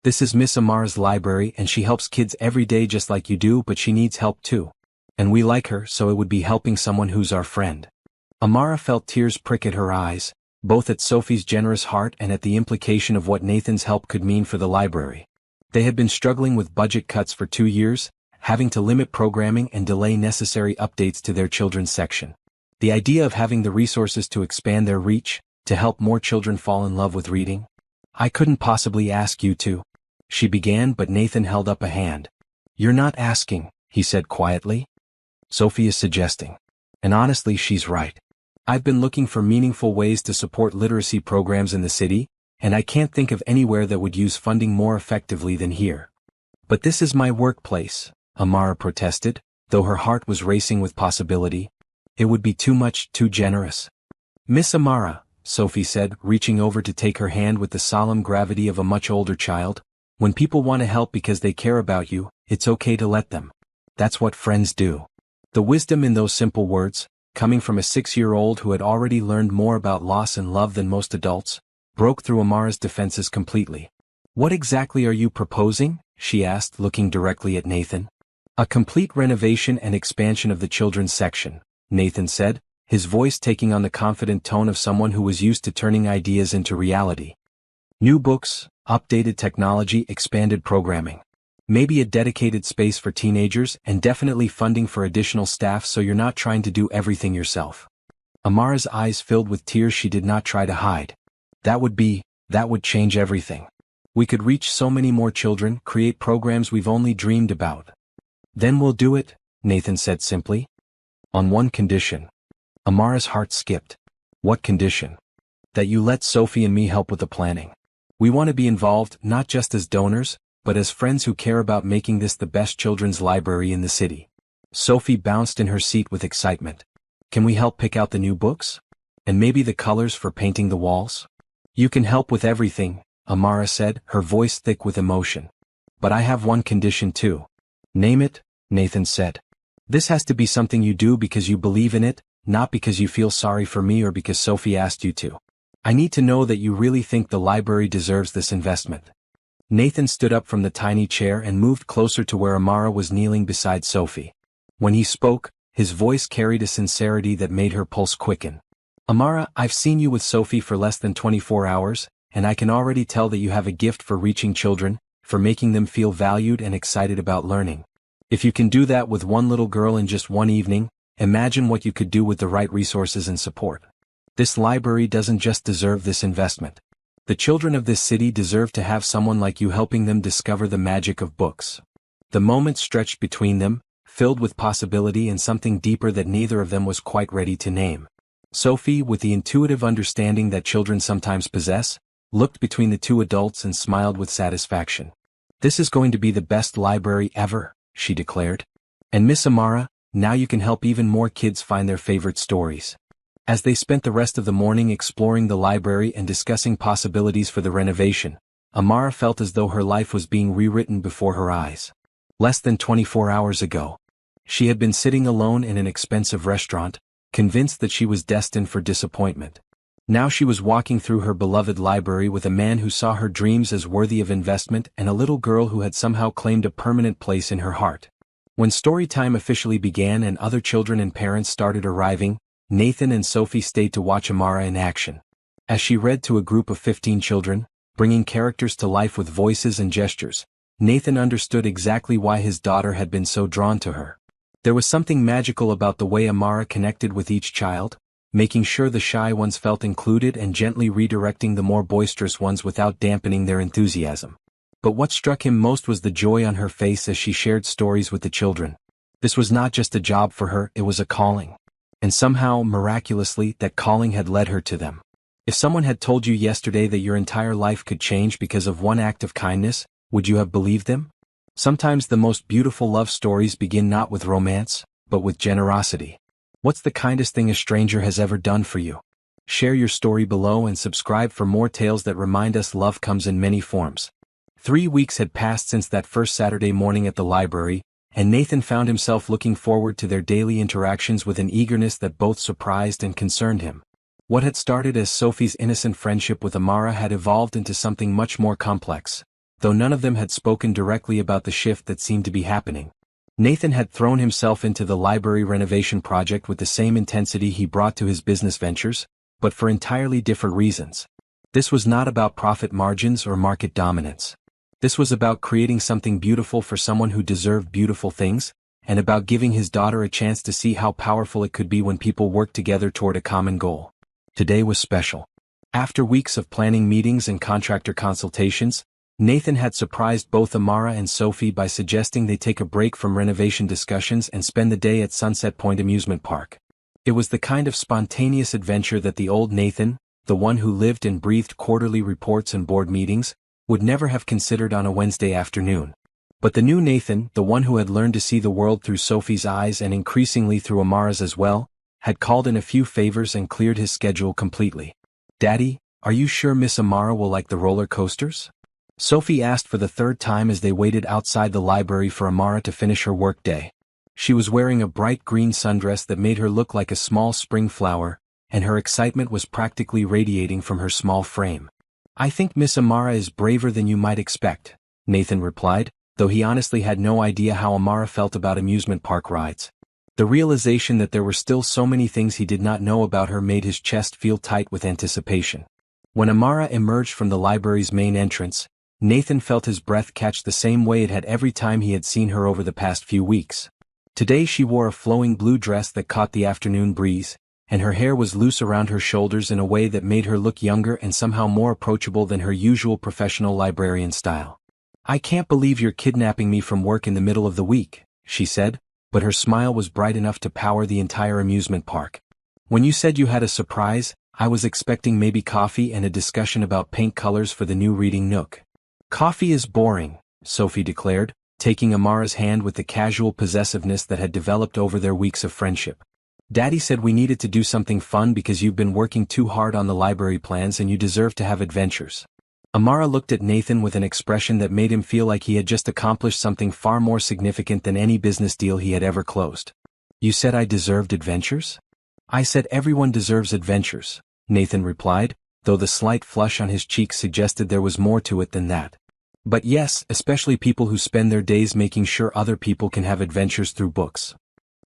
"This is Miss Amara's library and she helps kids every day just like you do, but she needs help too. And we like her, so it would be helping someone who's our friend." Amara felt tears prick at her eyes, both at Sophie's generous heart and at the implication of what Nathan's help could mean for the library. They had been struggling with budget cuts for 2 years, having to limit programming and delay necessary updates to their children's section. The idea of having the resources to expand their reach, to help more children fall in love with reading. "I couldn't possibly ask you to," she began, but Nathan held up a hand. "You're not asking," he said quietly. "Sophie is suggesting. And honestly, she's right. I've been looking for meaningful ways to support literacy programs in the city, and I can't think of anywhere that would use funding more effectively than here." "But this is my workplace," Amara protested, though her heart was racing with possibility. "It would be too much, too generous." "Miss Amara," Sophie said, reaching over to take her hand with the solemn gravity of a much older child, "when people want to help because they care about you, it's okay to let them. That's what friends do." The wisdom in those simple words, coming from a 6-year-old who had already learned more about loss and love than most adults, broke through Amara's defenses completely. "What exactly are you proposing?" she asked, looking directly at Nathan. "A complete renovation and expansion of the children's section," Nathan said, his voice taking on the confident tone of someone who was used to turning ideas into reality. "New books, updated technology, expanded programming. Maybe a dedicated space for teenagers and definitely funding for additional staff so you're not trying to do everything yourself." Amara's eyes filled with tears she did not try to hide. That would change everything. We could reach so many more children, create programs we've only dreamed about." "Then we'll do it," Nathan said simply. "On one condition." Amara's heart skipped. "What condition?" "That you let Sophie and me help with the planning. We want to be involved, not just as donors, but as friends who care about making this the best children's library in the city." Sophie bounced in her seat with excitement. "Can we help pick out the new books? And maybe the colors for painting the walls?" "You can help with everything," Amara said, her voice thick with emotion. "But I have one condition too." "Name it," Nathan said. "This has to be something you do because you believe in it, not because you feel sorry for me or because Sophie asked you to. I need to know that you really think the library deserves this investment." Nathan stood up from the tiny chair and moved closer to where Amara was kneeling beside Sophie. When he spoke, his voice carried a sincerity that made her pulse quicken. "Amara, I've seen you with Sophie for less than 24 hours, and I can already tell that you have a gift for reaching children, for making them feel valued and excited about learning. If you can do that with one little girl in just one evening, imagine what you could do with the right resources and support. This library doesn't just deserve this investment. The children of this city deserve to have someone like you helping them discover the magic of books." The moment stretched between them, filled with possibility and something deeper that neither of them was quite ready to name. Sophie, with the intuitive understanding that children sometimes possess, looked between the two adults and smiled with satisfaction. "This is going to be the best library ever," she declared. "And Miss Amara, now you can help even more kids find their favorite stories." As they spent the rest of the morning exploring the library and discussing possibilities for the renovation, Amara felt as though her life was being rewritten before her eyes. Less than 24 hours ago, she had been sitting alone in an expensive restaurant, convinced that she was destined for disappointment. Now she was walking through her beloved library with a man who saw her dreams as worthy of investment and a little girl who had somehow claimed a permanent place in her heart. When story time officially began and other children and parents started arriving, Nathan and Sophie stayed to watch Amara in action. As she read to a group of 15 children, bringing characters to life with voices and gestures, Nathan understood exactly why his daughter had been so drawn to her. There was something magical about the way Amara connected with each child, making sure the shy ones felt included and gently redirecting the more boisterous ones without dampening their enthusiasm. But what struck him most was the joy on her face as she shared stories with the children. This was not just a job for her, it was a calling. And somehow, miraculously, that calling had led her to them. If someone had told you yesterday that your entire life could change because of one act of kindness, would you have believed them? Sometimes the most beautiful love stories begin not with romance, but with generosity. "What's the kindest thing a stranger has ever done for you?" Share your story below and subscribe for more tales that remind us love comes in many forms. 3 weeks had passed since that first Saturday morning at the library, and Nathan found himself looking forward to their daily interactions with an eagerness that both surprised and concerned him. What had started as Sophie's innocent friendship with Amara had evolved into something much more complex, though none of them had spoken directly about the shift that seemed to be happening. Nathan had thrown himself into the library renovation project with the same intensity he brought to his business ventures, but for entirely different reasons. This was not about profit margins or market dominance. This was about creating something beautiful for someone who deserved beautiful things, and about giving his daughter a chance to see how powerful it could be when people work together toward a common goal. Today was special. After weeks of planning meetings and contractor consultations, Nathan had surprised both Amara and Sophie by suggesting they take a break from renovation discussions and spend the day at Sunset Point Amusement Park. It was the kind of spontaneous adventure that the old Nathan, the one who lived and breathed quarterly reports and board meetings, would never have considered on a Wednesday afternoon. But the new Nathan, the one who had learned to see the world through Sophie's eyes and increasingly through Amara's as well, had called in a few favors and cleared his schedule completely. "Daddy, are you sure Miss Amara will like the roller coasters?" Sophie asked for the third time as they waited outside the library for Amara to finish her work day. She was wearing a bright green sundress that made her look like a small spring flower, and her excitement was practically radiating from her small frame. "I think Miss Amara is braver than you might expect," Nathan replied, though he honestly had no idea how Amara felt about amusement park rides. The realization that there were still so many things he did not know about her made his chest feel tight with anticipation. When Amara emerged from the library's main entrance, Nathan felt his breath catch the same way it had every time he had seen her over the past few weeks. Today she wore a flowing blue dress that caught the afternoon breeze, and her hair was loose around her shoulders in a way that made her look younger and somehow more approachable than her usual professional librarian style. "I can't believe you're kidnapping me from work in the middle of the week," she said, but her smile was bright enough to power the entire amusement park. "When you said you had a surprise, I was expecting maybe coffee and a discussion about paint colors for the new reading nook." "Coffee is boring," Sophie declared, taking Amara's hand with the casual possessiveness that had developed over their weeks of friendship. "Daddy said we needed to do something fun because you've been working too hard on the library plans and you deserve to have adventures." Amara looked at Nathan with an expression that made him feel like he had just accomplished something far more significant than any business deal he had ever closed. "You said I deserved adventures?" "I said everyone deserves adventures," Nathan replied, though the slight flush on his cheek suggested there was more to it than that. "But yes, especially people who spend their days making sure other people can have adventures through books."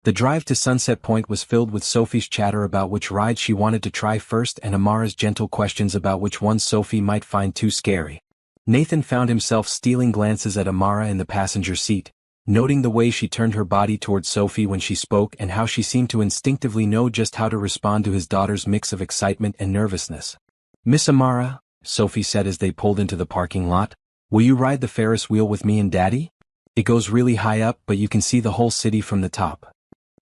The drive to Sunset Point was filled with Sophie's chatter about which ride she wanted to try first and Amara's gentle questions about which one Sophie might find too scary. Nathan found himself stealing glances at Amara in the passenger seat, noting the way she turned her body toward Sophie when she spoke and how she seemed to instinctively know just how to respond to his daughter's mix of excitement and nervousness. "Miss Amara," Sophie said as they pulled into the parking lot, "will you ride the Ferris wheel with me and Daddy? It goes really high up but you can see the whole city from the top."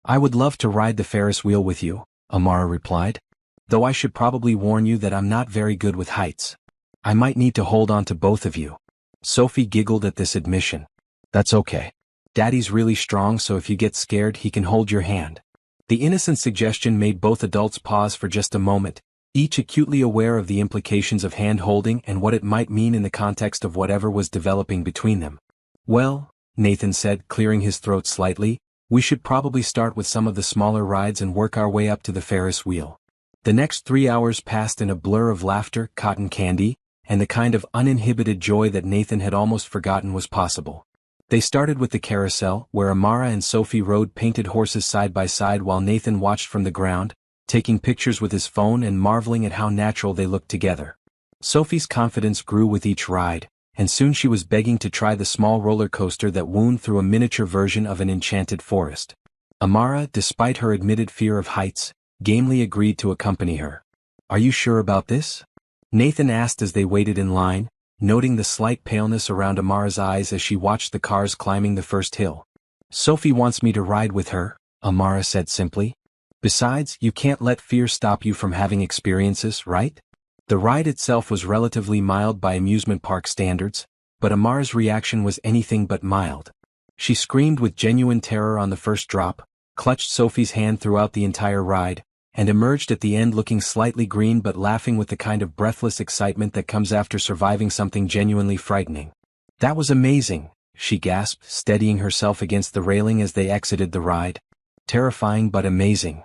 "I would love to ride the Ferris wheel with you," Amara replied. "Though I should probably warn you that I'm not very good with heights. I might need to hold on to both of you." Sophie giggled at this admission. "That's okay. Daddy's really strong so if you get scared he can hold your hand." The innocent suggestion made both adults pause for just a moment, each acutely aware of the implications of hand-holding and what it might mean in the context of whatever was developing between them. "Well," Nathan said, clearing his throat slightly, "we should probably start with some of the smaller rides and work our way up to the Ferris wheel." The next 3 hours passed in a blur of laughter, cotton candy, and the kind of uninhibited joy that Nathan had almost forgotten was possible. They started with the carousel, where Amara and Sophie rode painted horses side by side while Nathan watched from the ground, taking pictures with his phone and marveling at how natural they looked together. Sophie's confidence grew with each ride, and soon she was begging to try the small roller coaster that wound through a miniature version of an enchanted forest. Amara, despite her admitted fear of heights, gamely agreed to accompany her. "Are you sure about this?" Nathan asked as they waited in line, noting the slight paleness around Amara's eyes as she watched the cars climbing the first hill. "Sophie wants me to ride with her," Amara said simply. "Besides, you can't let fear stop you from having experiences, right?" The ride itself was relatively mild by amusement park standards, but Amara's reaction was anything but mild. She screamed with genuine terror on the first drop, clutched Sophie's hand throughout the entire ride, and emerged at the end looking slightly green but laughing with the kind of breathless excitement that comes after surviving something genuinely frightening. "That was amazing," she gasped, steadying herself against the railing as they exited the ride. "Terrifying but amazing."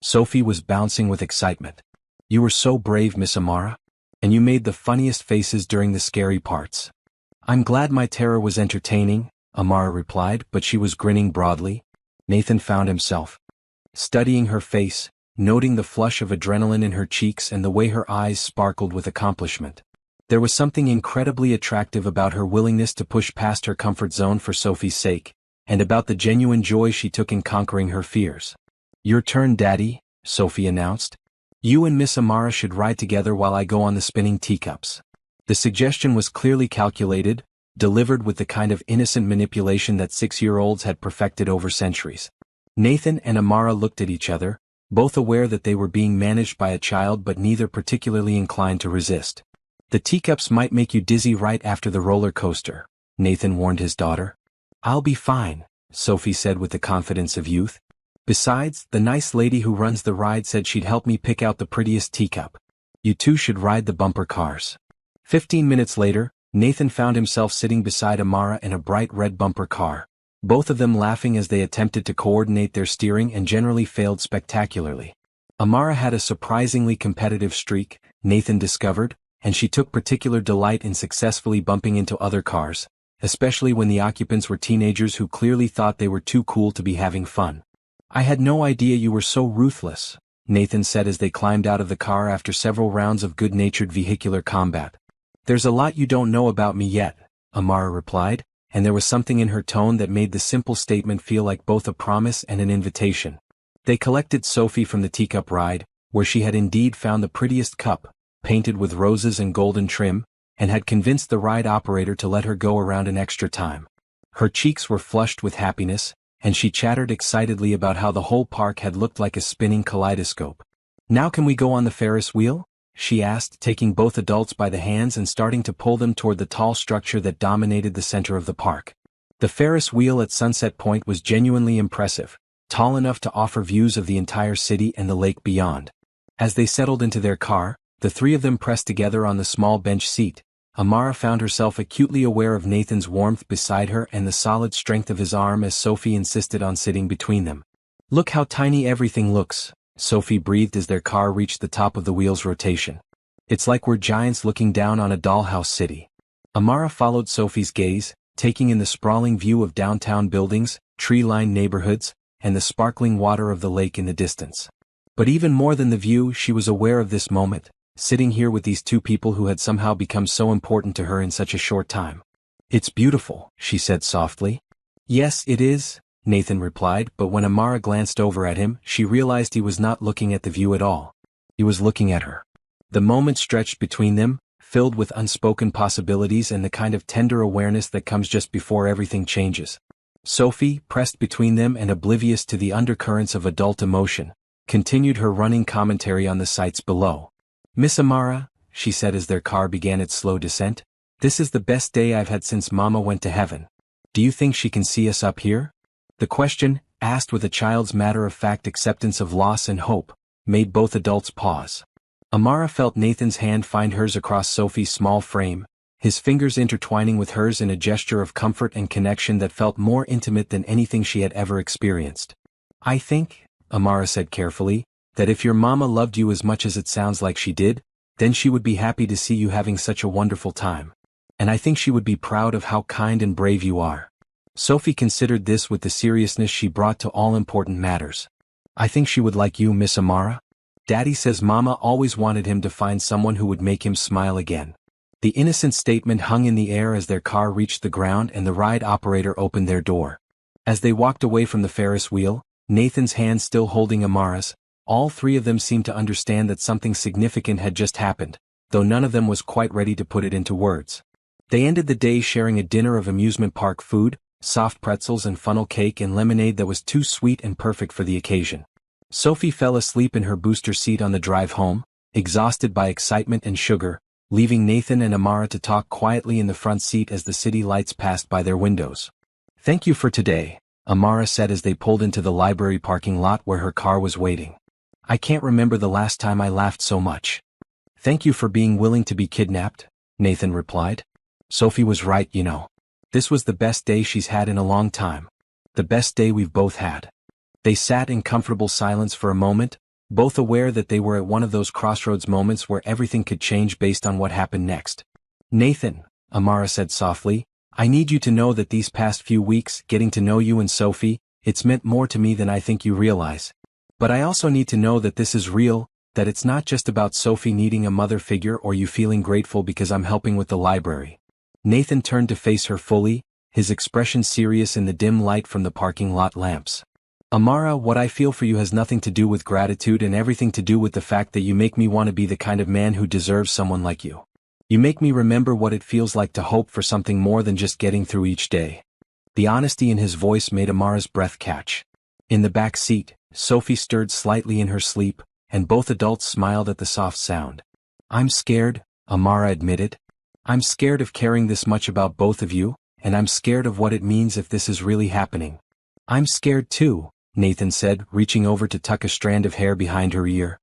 Sophie was bouncing with excitement. "You were so brave, Miss Amara. And you made the funniest faces during the scary parts." "I'm glad my terror was entertaining," Amara replied, but she was grinning broadly. Nathan found himself studying her face, noting the flush of adrenaline in her cheeks and the way her eyes sparkled with accomplishment. There was something incredibly attractive about her willingness to push past her comfort zone for Sophie's sake, and about the genuine joy she took in conquering her fears. "Your turn, Daddy," Sophie announced. "You and Miss Amara should ride together while I go on the spinning teacups." The suggestion was clearly calculated, delivered with the kind of innocent manipulation that 6-year-olds had perfected over centuries. Nathan and Amara looked at each other, both aware that they were being managed by a child but neither particularly inclined to resist. "The teacups might make you dizzy right after the roller coaster," Nathan warned his daughter. "I'll be fine," Sophie said with the confidence of youth. "Besides, the nice lady who runs the ride said she'd help me pick out the prettiest teacup. You two should ride the bumper cars." 15 minutes later, Nathan found himself sitting beside Amara in a bright red bumper car, both of them laughing as they attempted to coordinate their steering and generally failed spectacularly. Amara had a surprisingly competitive streak, Nathan discovered, and she took particular delight in successfully bumping into other cars, especially when the occupants were teenagers who clearly thought they were too cool to be having fun. "I had no idea you were so ruthless," Nathan said as they climbed out of the car after several rounds of good-natured vehicular combat. "There's a lot you don't know about me yet," Amara replied, and there was something in her tone that made the simple statement feel like both a promise and an invitation. They collected Sophie from the teacup ride, where she had indeed found the prettiest cup, painted with roses and golden trim, and had convinced the ride operator to let her go around an extra time. Her cheeks were flushed with happiness, and she chattered excitedly about how the whole park had looked like a spinning kaleidoscope. "Now can we go on the Ferris wheel?" she asked, taking both adults by the hands and starting to pull them toward the tall structure that dominated the center of the park. The Ferris wheel at Sunset Point was genuinely impressive, tall enough to offer views of the entire city and the lake beyond. As they settled into their car, the three of them pressed together on the small bench seat. Amara found herself acutely aware of Nathan's warmth beside her and the solid strength of his arm as Sophie insisted on sitting between them. "Look how tiny everything looks," Sophie breathed as their car reached the top of the wheel's rotation. "It's like we're giants looking down on a dollhouse city." Amara followed Sophie's gaze, taking in the sprawling view of downtown buildings, tree-lined neighborhoods, and the sparkling water of the lake in the distance. But even more than the view, she was aware of this moment, sitting here with these two people who had somehow become so important to her in such a short time. "It's beautiful," she said softly. "Yes, it is," Nathan replied, but when Amara glanced over at him, she realized he was not looking at the view at all. He was looking at her. The moment stretched between them, filled with unspoken possibilities and the kind of tender awareness that comes just before everything changes. Sophie, pressed between them and oblivious to the undercurrents of adult emotion, continued her running commentary on the sights below. "Miss Amara," she said as their car began its slow descent, "this is the best day I've had since Mama went to heaven. Do you think she can see us up here?" The question, asked with a child's matter-of-fact acceptance of loss and hope, made both adults pause. Amara felt Nathan's hand find hers across Sophie's small frame, his fingers intertwining with hers in a gesture of comfort and connection that felt more intimate than anything she had ever experienced. "I think," Amara said carefully, "that if your mama loved you as much as it sounds like she did, then she would be happy to see you having such a wonderful time. And I think she would be proud of how kind and brave you are." Sophie considered this with the seriousness she brought to all important matters. "I think she would like you, Miss Amara. Daddy says Mama always wanted him to find someone who would make him smile again." The innocent statement hung in the air as their car reached the ground and the ride operator opened their door. As they walked away from the Ferris wheel, Nathan's hand still holding Amara's, all three of them seemed to understand that something significant had just happened, though none of them was quite ready to put it into words. They ended the day sharing a dinner of amusement park food, soft pretzels and funnel cake and lemonade that was too sweet and perfect for the occasion. Sophie fell asleep in her booster seat on the drive home, exhausted by excitement and sugar, leaving Nathan and Amara to talk quietly in the front seat as the city lights passed by their windows. "Thank you for today," Amara said as they pulled into the library parking lot where her car was waiting. I can't remember the last time I laughed so much. Thank you for being willing to be kidnapped, Nathan replied. Sophie was right, you know. This was the best day she's had in a long time. The best day we've both had. They sat in comfortable silence for a moment, both aware that they were at one of those crossroads moments where everything could change based on what happened next. Nathan, Amara said softly, I need you to know that these past few weeks, getting to know you and Sophie, it's meant more to me than I think you realize. But I also need to know that this is real, that it's not just about Sophie needing a mother figure or you feeling grateful because I'm helping with the library. Nathan turned to face her fully, his expression serious in the dim light from the parking lot lamps. Amara, what I feel for you has nothing to do with gratitude and everything to do with the fact that you make me want to be the kind of man who deserves someone like you. You make me remember what it feels like to hope for something more than just getting through each day. The honesty in his voice made Amara's breath catch. In the back seat, Sophie stirred slightly in her sleep, and both adults smiled at the soft sound. I'm scared, Amara admitted. I'm scared of caring this much about both of you, and I'm scared of what it means if this is really happening. I'm scared too, Nathan said, reaching over to tuck a strand of hair behind her ear.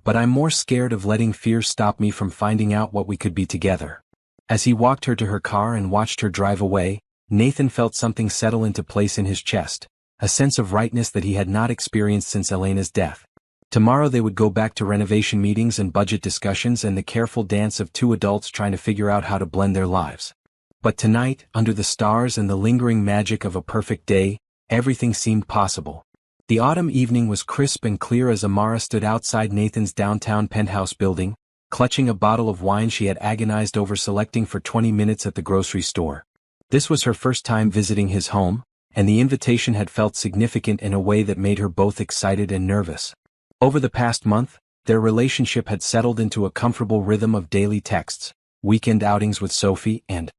But I'm more scared of letting fear stop me from finding out what we could be together. As he walked her to her car and watched her drive away, Nathan felt something settle into place in his chest, a sense of rightness that he had not experienced since Elena's death. Tomorrow they would go back to renovation meetings and budget discussions and the careful dance of two adults trying to figure out how to blend their lives. But tonight, under the stars and the lingering magic of a perfect day, everything seemed possible. The autumn evening was crisp and clear as Amara stood outside Nathan's downtown penthouse building, clutching a bottle of wine she had agonized over selecting for 20 minutes at the grocery store. This was her first time visiting his home, and the invitation had felt significant in a way that made her both excited and nervous. Over the past month, their relationship had settled into a comfortable rhythm of daily texts, weekend outings with Sophie, and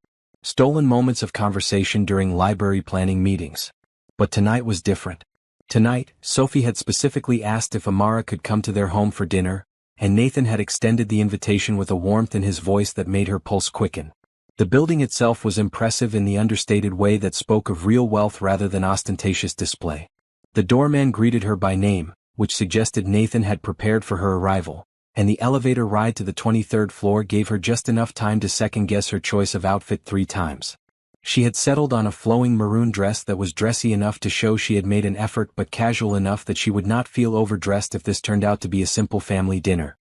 stolen moments of conversation during library planning meetings. But tonight was different. Tonight, Sophie had specifically asked if Amara could come to their home for dinner, and Nathan had extended the invitation with a warmth in his voice that made her pulse quicken. The building itself was impressive in the understated way that spoke of real wealth rather than ostentatious display. The doorman greeted her by name, which suggested Nathan had prepared for her arrival, and the elevator ride to the 23rd floor gave her just enough time to second-guess her choice of outfit 3 times. She had settled on a flowing maroon dress that was dressy enough to show she had made an effort but casual enough that she would not feel overdressed if this turned out to be a simple family dinner.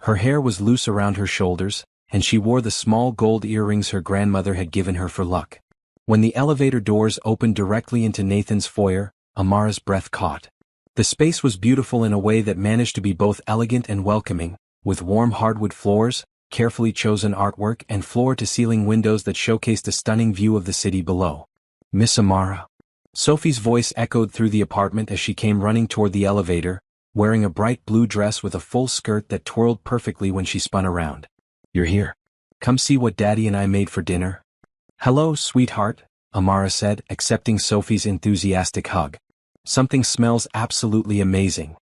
Her hair was loose around her shoulders, and she wore the small gold earrings her grandmother had given her for luck. When the elevator doors opened directly into Nathan's foyer, Amara's breath caught. The space was beautiful in a way that managed to be both elegant and welcoming, with warm hardwood floors, carefully chosen artwork and floor-to-ceiling windows that showcased a stunning view of the city below. Miss Amara. Sophie's voice echoed through the apartment as she came running toward the elevator, wearing a bright blue dress with a full skirt that twirled perfectly when she spun around. You're here. Come see what Daddy and I made for dinner. Hello, sweetheart, Amara said, accepting Sophie's enthusiastic hug. Something smells absolutely amazing.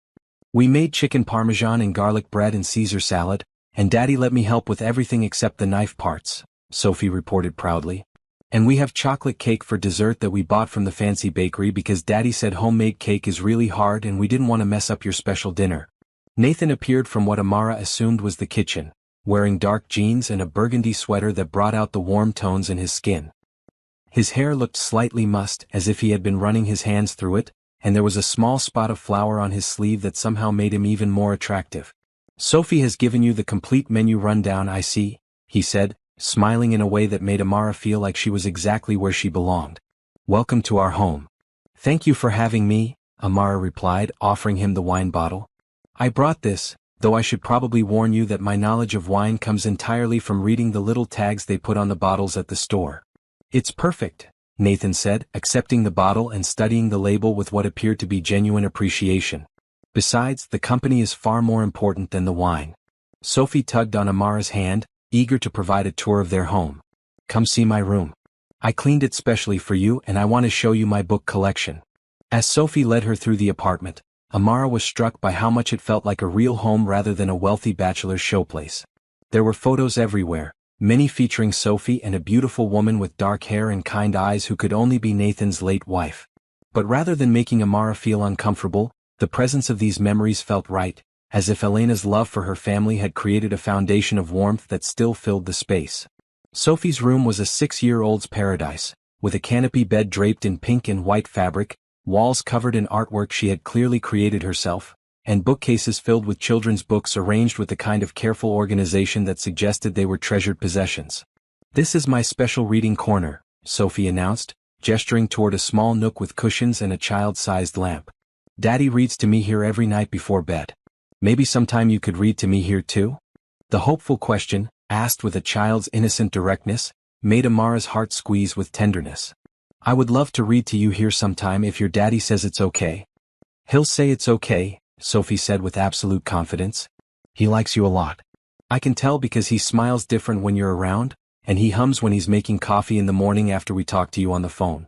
We made chicken parmesan and garlic bread and Caesar salad, and Daddy let me help with everything except the knife parts, Sophie reported proudly. And we have chocolate cake for dessert that we bought from the fancy bakery because Daddy said homemade cake is really hard and we didn't want to mess up your special dinner. Nathan appeared from what Amara assumed was the kitchen, wearing dark jeans and a burgundy sweater that brought out the warm tones in his skin. His hair looked slightly mussed as if he had been running his hands through it, and there was a small spot of flour on his sleeve that somehow made him even more attractive. Sophie has given you the complete menu rundown, I see, he said, smiling in a way that made Amara feel like she was exactly where she belonged. Welcome to our home. Thank you for having me, Amara replied, offering him the wine bottle. I brought this, though I should probably warn you that my knowledge of wine comes entirely from reading the little tags they put on the bottles at the store. It's perfect, Nathan said, accepting the bottle and studying the label with what appeared to be genuine appreciation. Besides, the company is far more important than the wine. Sophie tugged on Amara's hand, eager to provide a tour of their home. Come see my room. I cleaned it specially for you and I want to show you my book collection. As Sophie led her through the apartment, Amara was struck by how much it felt like a real home rather than a wealthy bachelor's showplace. There were photos everywhere, many featuring Sophie and a beautiful woman with dark hair and kind eyes who could only be Nathan's late wife. But rather than making Amara feel uncomfortable, the presence of these memories felt right, as if Elena's love for her family had created a foundation of warmth that still filled the space. Sophie's room was a 6-year-old's paradise, with a canopy bed draped in pink and white fabric, walls covered in artwork she had clearly created herself, and bookcases filled with children's books arranged with the kind of careful organization that suggested they were treasured possessions. "This is my special reading corner," Sophie announced, gesturing toward a small nook with cushions and a child-sized lamp. "Daddy reads to me here every night before bed. Maybe sometime you could read to me here too?" The hopeful question, asked with a child's innocent directness, made Amara's heart squeeze with tenderness. "I would love to read to you here sometime if your daddy says it's okay." "He'll say it's okay," Sophie said with absolute confidence. "He likes you a lot. I can tell because he smiles different when you're around, and he hums when he's making coffee in the morning after we talk to you on the phone."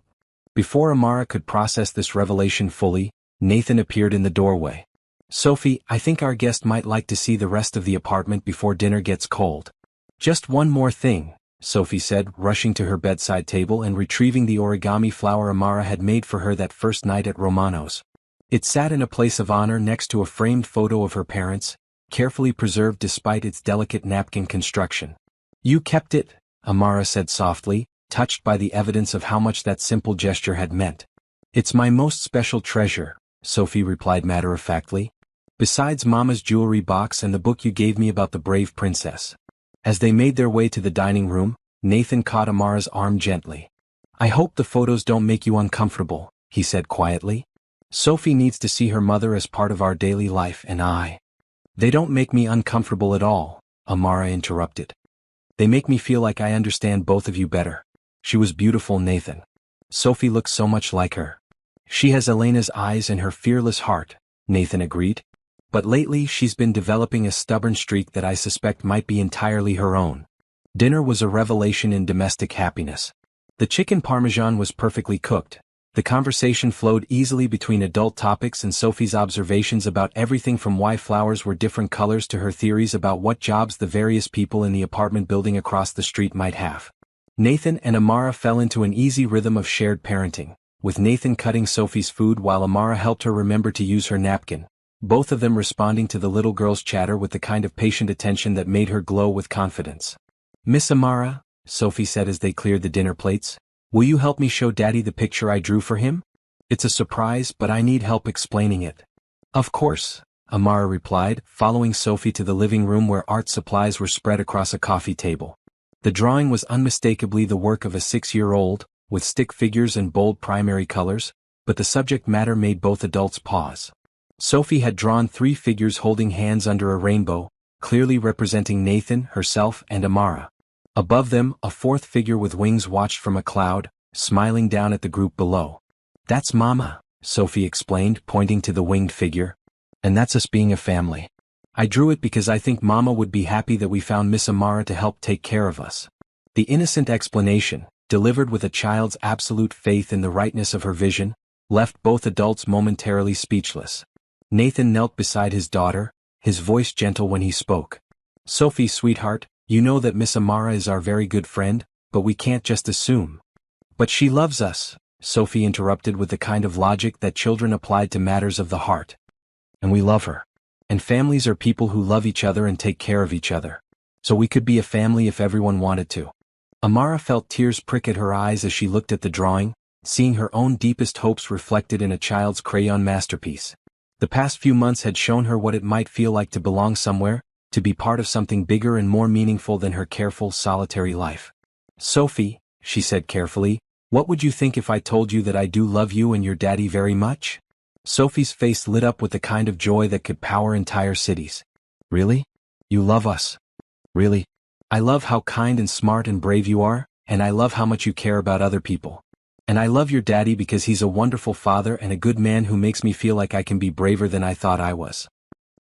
Before Amara could process this revelation fully, Nathan appeared in the doorway. "Sophie, I think our guest might like to see the rest of the apartment before dinner gets cold." "Just one more thing," Sophie said, rushing to her bedside table and retrieving the origami flower Amara had made for her that first night at Romano's. It sat in a place of honor next to a framed photo of her parents, carefully preserved despite its delicate napkin construction. "You kept it," Amara said softly, touched by the evidence of how much that simple gesture had meant. "It's my most special treasure," Sophie replied matter-of-factly. "Besides Mama's jewelry box and the book you gave me about the brave princess." As they made their way to the dining room, Nathan caught Amara's arm gently. "I hope the photos don't make you uncomfortable," he said quietly. "Sophie needs to see her mother as part of our daily life and They don't make me uncomfortable at all," Amara interrupted. "They make me feel like I understand both of you better." She was beautiful, Nathan. Sophie looked so much like her. "She has Elena's eyes and her fearless heart," Nathan agreed. "But lately she's been developing a stubborn streak that I suspect might be entirely her own." Dinner was a revelation in domestic happiness. The chicken parmesan was perfectly cooked. The conversation flowed easily between adult topics and Sophie's observations about everything from why flowers were different colors to her theories about what jobs the various people in the apartment building across the street might have. Nathan and Amara fell into an easy rhythm of shared parenting, with Nathan cutting Sophie's food while Amara helped her remember to use her napkin, both of them responding to the little girl's chatter with the kind of patient attention that made her glow with confidence. "Miss Amara," Sophie said as they cleared the dinner plates, "will you help me show Daddy the picture I drew for him? It's a surprise, but I need help explaining it." "Of course," Amara replied, following Sophie to the living room where art supplies were spread across a coffee table. The drawing was unmistakably the work of a 6-year-old, with stick figures and bold primary colors, but the subject matter made both adults pause. Sophie had drawn 3 figures holding hands under a rainbow, clearly representing Nathan, herself, and Amara. Above them, a 4th figure with wings watched from a cloud, smiling down at the group below. "That's Mama," Sophie explained, pointing to the winged figure. "And that's us being a family. I drew it because I think Mama would be happy that we found Miss Amara to help take care of us." The innocent explanation, delivered with a child's absolute faith in the rightness of her vision, left both adults momentarily speechless. Nathan knelt beside his daughter, his voice gentle when he spoke. "Sophie, sweetheart, you know that Miss Amara is our very good friend, but we can't just assume." "But she loves us," Sophie interrupted with the kind of logic that children applied to matters of the heart. "And we love her. And families are people who love each other and take care of each other. So we could be a family if everyone wanted to." Amara felt tears prick at her eyes as she looked at the drawing, seeing her own deepest hopes reflected in a child's crayon masterpiece. The past few months had shown her what it might feel like to belong somewhere, to be part of something bigger and more meaningful than her careful, solitary life. "Sophie," she said carefully, "what would you think if I told you that I do love you and your daddy very much?" Sophie's face lit up with the kind of joy that could power entire cities. "Really? You love us? Really? I love how kind and smart and brave you are, and I love how much you care about other people. And I love your daddy because he's a wonderful father and a good man who makes me feel like I can be braver than I thought I was."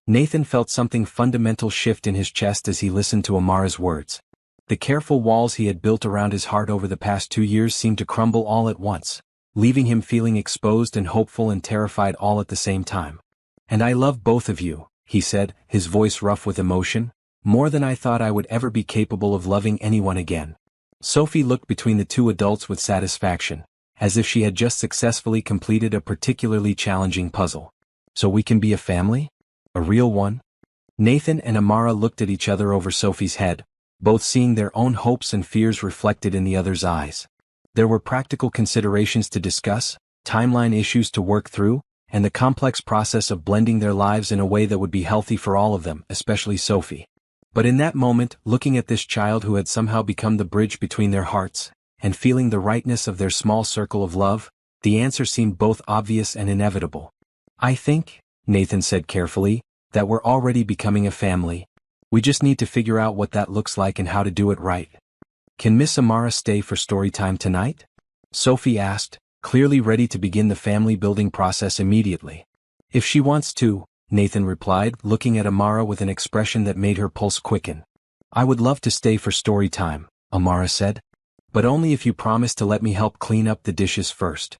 Nathan felt something fundamental shift in his chest as he listened to Amara's words. The careful walls he had built around his heart over the past 2 years seemed to crumble all at once, leaving him feeling exposed and hopeful and terrified all at the same time. "And I love both of you," he said, his voice rough with emotion, "more than I thought I would ever be capable of loving anyone again." Sophie looked between the 2 adults with satisfaction, as if she had just successfully completed a particularly challenging puzzle. "So we can be a family? A real one?" Nathan and Amara looked at each other over Sophie's head, both seeing their own hopes and fears reflected in the other's eyes. There were practical considerations to discuss, timeline issues to work through, and the complex process of blending their lives in a way that would be healthy for all of them, especially Sophie. But in that moment, looking at this child who had somehow become the bridge between their hearts, and feeling the rightness of their small circle of love, the answer seemed both obvious and inevitable. "I think," Nathan said carefully, "that we're already becoming a family. We just need to figure out what that looks like and how to do it right." "Can Miss Amara stay for story time tonight?" Sophie asked, clearly ready to begin the family-building process immediately. "If she wants to," Nathan replied, looking at Amara with an expression that made her pulse quicken. "I would love to stay for story time," Amara said. "But only if you promise to let me help clean up the dishes first."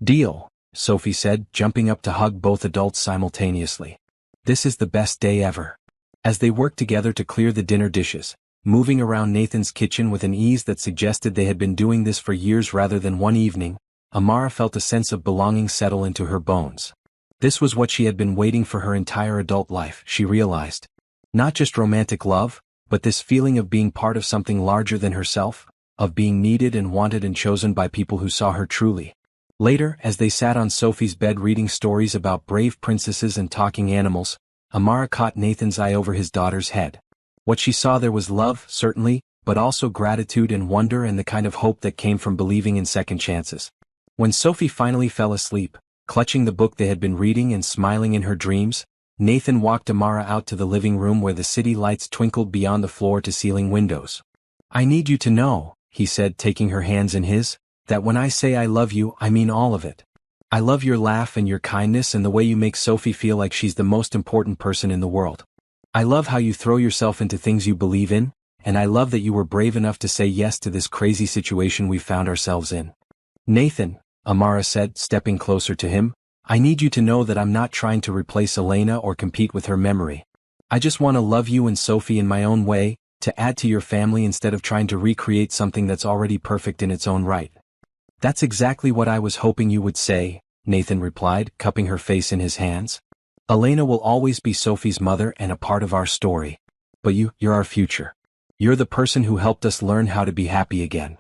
"Deal," Sophie said, jumping up to hug both adults simultaneously. "This is the best day ever." As they worked together to clear the dinner dishes, moving around Nathan's kitchen with an ease that suggested they had been doing this for years rather than one evening, Amara felt a sense of belonging settle into her bones. This was what she had been waiting for her entire adult life, she realized. Not just romantic love, but this feeling of being part of something larger than herself, of being needed and wanted and chosen by people who saw her truly. Later, as they sat on Sophie's bed reading stories about brave princesses and talking animals, Amara caught Nathan's eye over his daughter's head. What she saw there was love, certainly, but also gratitude and wonder and the kind of hope that came from believing in second chances. When Sophie finally fell asleep, clutching the book they had been reading and smiling in her dreams, Nathan walked Amara out to the living room where the city lights twinkled beyond the floor-to-ceiling windows. "I need you to know," he said, taking her hands in his, "that when I say I love you, I mean all of it. I love your laugh and your kindness and the way you make Sophie feel like she's the most important person in the world. I love how you throw yourself into things you believe in, and I love that you were brave enough to say yes to this crazy situation we found ourselves in." "Nathan," Amara said, stepping closer to him, "I need you to know that I'm not trying to replace Elena or compete with her memory. I just want to love you and Sophie in my own way, to add to your family instead of trying to recreate something that's already perfect in its own right." "That's exactly what I was hoping you would say," Nathan replied, cupping her face in his hands. "Elena will always be Sophie's mother and a part of our story. But you're our future. You're the person who helped us learn how to be happy again."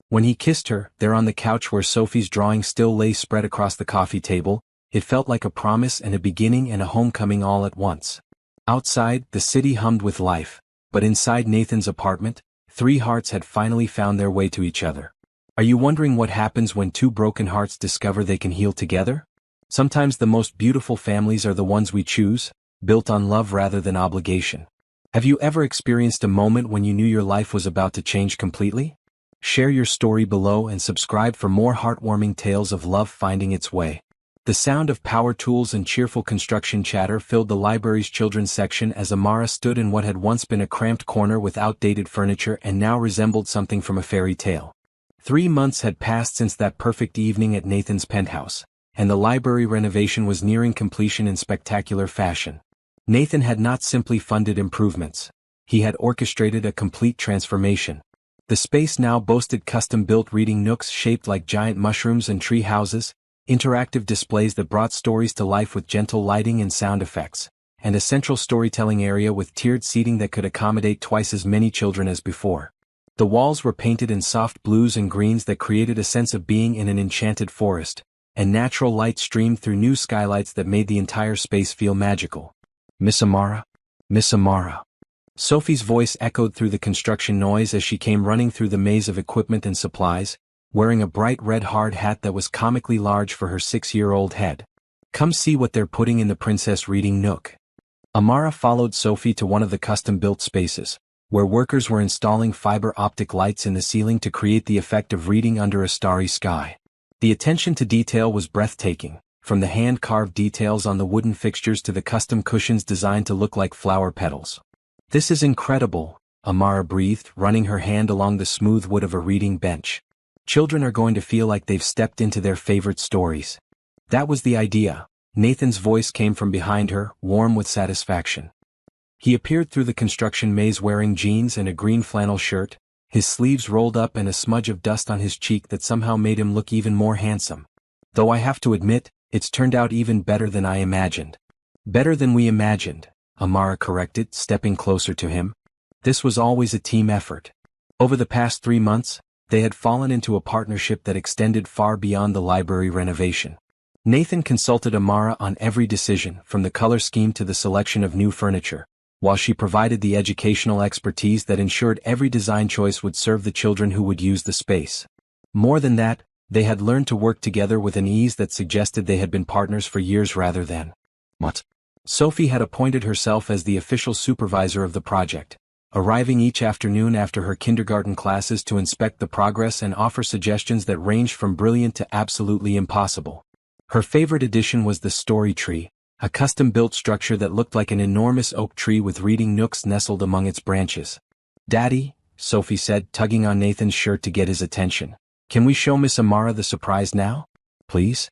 When he kissed her, there on the couch where Sophie's drawing still lay spread across the coffee table, it felt like a promise and a beginning and a homecoming all at once. Outside, the city hummed with life, but inside Nathan's apartment, three hearts had finally found their way to each other. Are you wondering what happens when two broken hearts discover they can heal together? Sometimes the most beautiful families are the ones we choose, built on love rather than obligation. Have you ever experienced a moment when you knew your life was about to change completely? Share your story below and subscribe for more heartwarming tales of love finding its way. The sound of power tools and cheerful construction chatter filled the library's children's section as Amara stood in what had once been a cramped corner with outdated furniture and now resembled something from a fairy tale. 3 months had passed since that perfect evening at Nathan's penthouse, and the library renovation was nearing completion in spectacular fashion. Nathan had not simply funded improvements. He had orchestrated a complete transformation. The space now boasted custom-built reading nooks shaped like giant mushrooms and tree houses, interactive displays that brought stories to life with gentle lighting and sound effects, and a central storytelling area with tiered seating that could accommodate twice as many children as before. The walls were painted in soft blues and greens that created a sense of being in an enchanted forest, and natural light streamed through new skylights that made the entire space feel magical. "Miss Amara? Miss Amara." Sophie's voice echoed through the construction noise as she came running through the maze of equipment and supplies, wearing a bright red hard hat that was comically large for her 6-year-old head. "Come see what they're putting in the princess reading nook." Amara followed Sophie to one of the custom-built spaces, where workers were installing fiber optic lights in the ceiling to create the effect of reading under a starry sky. The attention to detail was breathtaking, from the hand-carved details on the wooden fixtures to the custom cushions designed to look like flower petals. "This is incredible," Amara breathed, running her hand along the smooth wood of a reading bench. "Children are going to feel like they've stepped into their favorite stories." "That was the idea." Nathan's voice came from behind her, warm with satisfaction. He appeared through the construction maze wearing jeans and a green flannel shirt, his sleeves rolled up and a smudge of dust on his cheek that somehow made him look even more handsome. "Though I have to admit, it's turned out even better than I imagined." "Better than we imagined," Amara corrected, stepping closer to him. This was always a team effort. Over the past 3 months, they had fallen into a partnership that extended far beyond the library renovation. Nathan consulted Amara on every decision, from the color scheme to the selection of new furniture, while she provided the educational expertise that ensured every design choice would serve the children who would use the space. More than that, they had learned to work together with an ease that suggested they had been partners for years rather than months. Sophie had appointed herself as the official supervisor of the project, arriving each afternoon after her kindergarten classes to inspect the progress and offer suggestions that ranged from brilliant to absolutely impossible. Her favorite addition was the story tree, a custom-built structure that looked like an enormous oak tree with reading nooks nestled among its branches. "Daddy," Sophie said, tugging on Nathan's shirt to get his attention, "can we show Miss Amara the surprise now? Please?"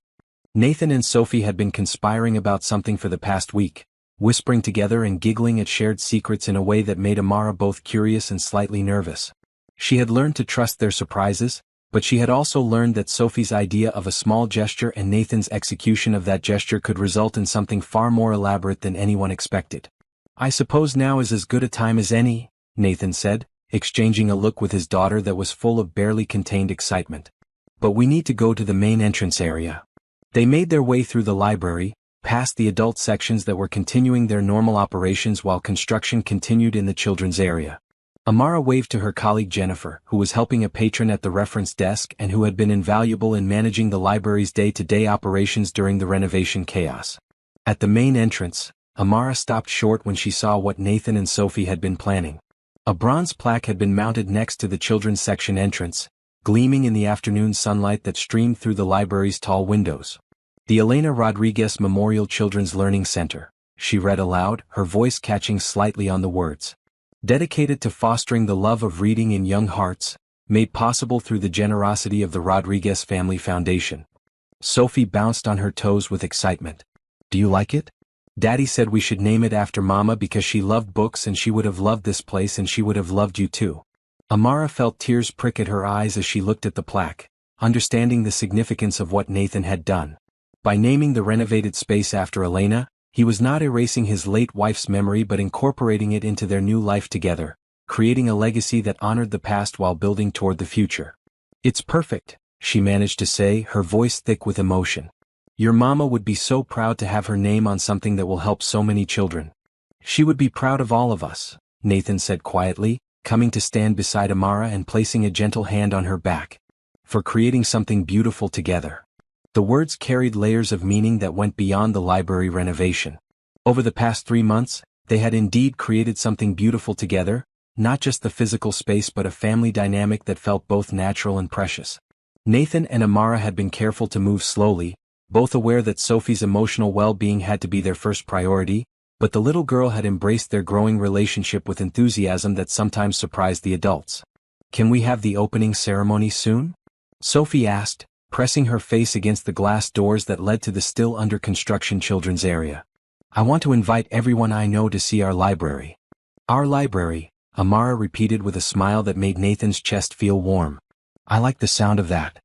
Nathan and Sophie had been conspiring about something for the past week, whispering together and giggling at shared secrets in a way that made Amara both curious and slightly nervous. She had learned to trust their surprises, but she had also learned that Sophie's idea of a small gesture and Nathan's execution of that gesture could result in something far more elaborate than anyone expected. "I suppose now is as good a time as any," Nathan said, exchanging a look with his daughter that was full of barely contained excitement. "But we need to go to the main entrance area." They made their way through the library, past the adult sections that were continuing their normal operations while construction continued in the children's area. Amara waved to her colleague Jennifer, who was helping a patron at the reference desk and who had been invaluable in managing the library's day-to-day operations during the renovation chaos. At the main entrance, Amara stopped short when she saw what Nathan and Sophie had been planning. A bronze plaque had been mounted next to the children's section entrance, gleaming in the afternoon sunlight that streamed through the library's tall windows. "The Elena Rodriguez Memorial Children's Learning Center," she read aloud, her voice catching slightly on the words. "Dedicated to fostering the love of reading in young hearts, made possible through the generosity of the Rodriguez Family Foundation." Sophie bounced on her toes with excitement. "Do you like it? Daddy said we should name it after Mama because she loved books and she would have loved this place and she would have loved you too." Amara felt tears prick at her eyes as she looked at the plaque, understanding the significance of what Nathan had done. By naming the renovated space after Elena, he was not erasing his late wife's memory but incorporating it into their new life together, creating a legacy that honored the past while building toward the future. "It's perfect," she managed to say, her voice thick with emotion. "Your mama would be so proud to have her name on something that will help so many children." "She would be proud of all of us," Nathan said quietly, coming to stand beside Amara and placing a gentle hand on her back. "For creating something beautiful together." The words carried layers of meaning that went beyond the library renovation. Over the past 3 months, they had indeed created something beautiful together, not just the physical space but a family dynamic that felt both natural and precious. Nathan and Amara had been careful to move slowly, both aware that Sophie's emotional well-being had to be their first priority, but the little girl had embraced their growing relationship with enthusiasm that sometimes surprised the adults. "Can we have the opening ceremony soon?" Sophie asked, pressing her face against the glass doors that led to the still under-construction children's area. "I want to invite everyone I know to see our library." "Our library," Amara repeated with a smile that made Nathan's chest feel warm. "I like the sound of that."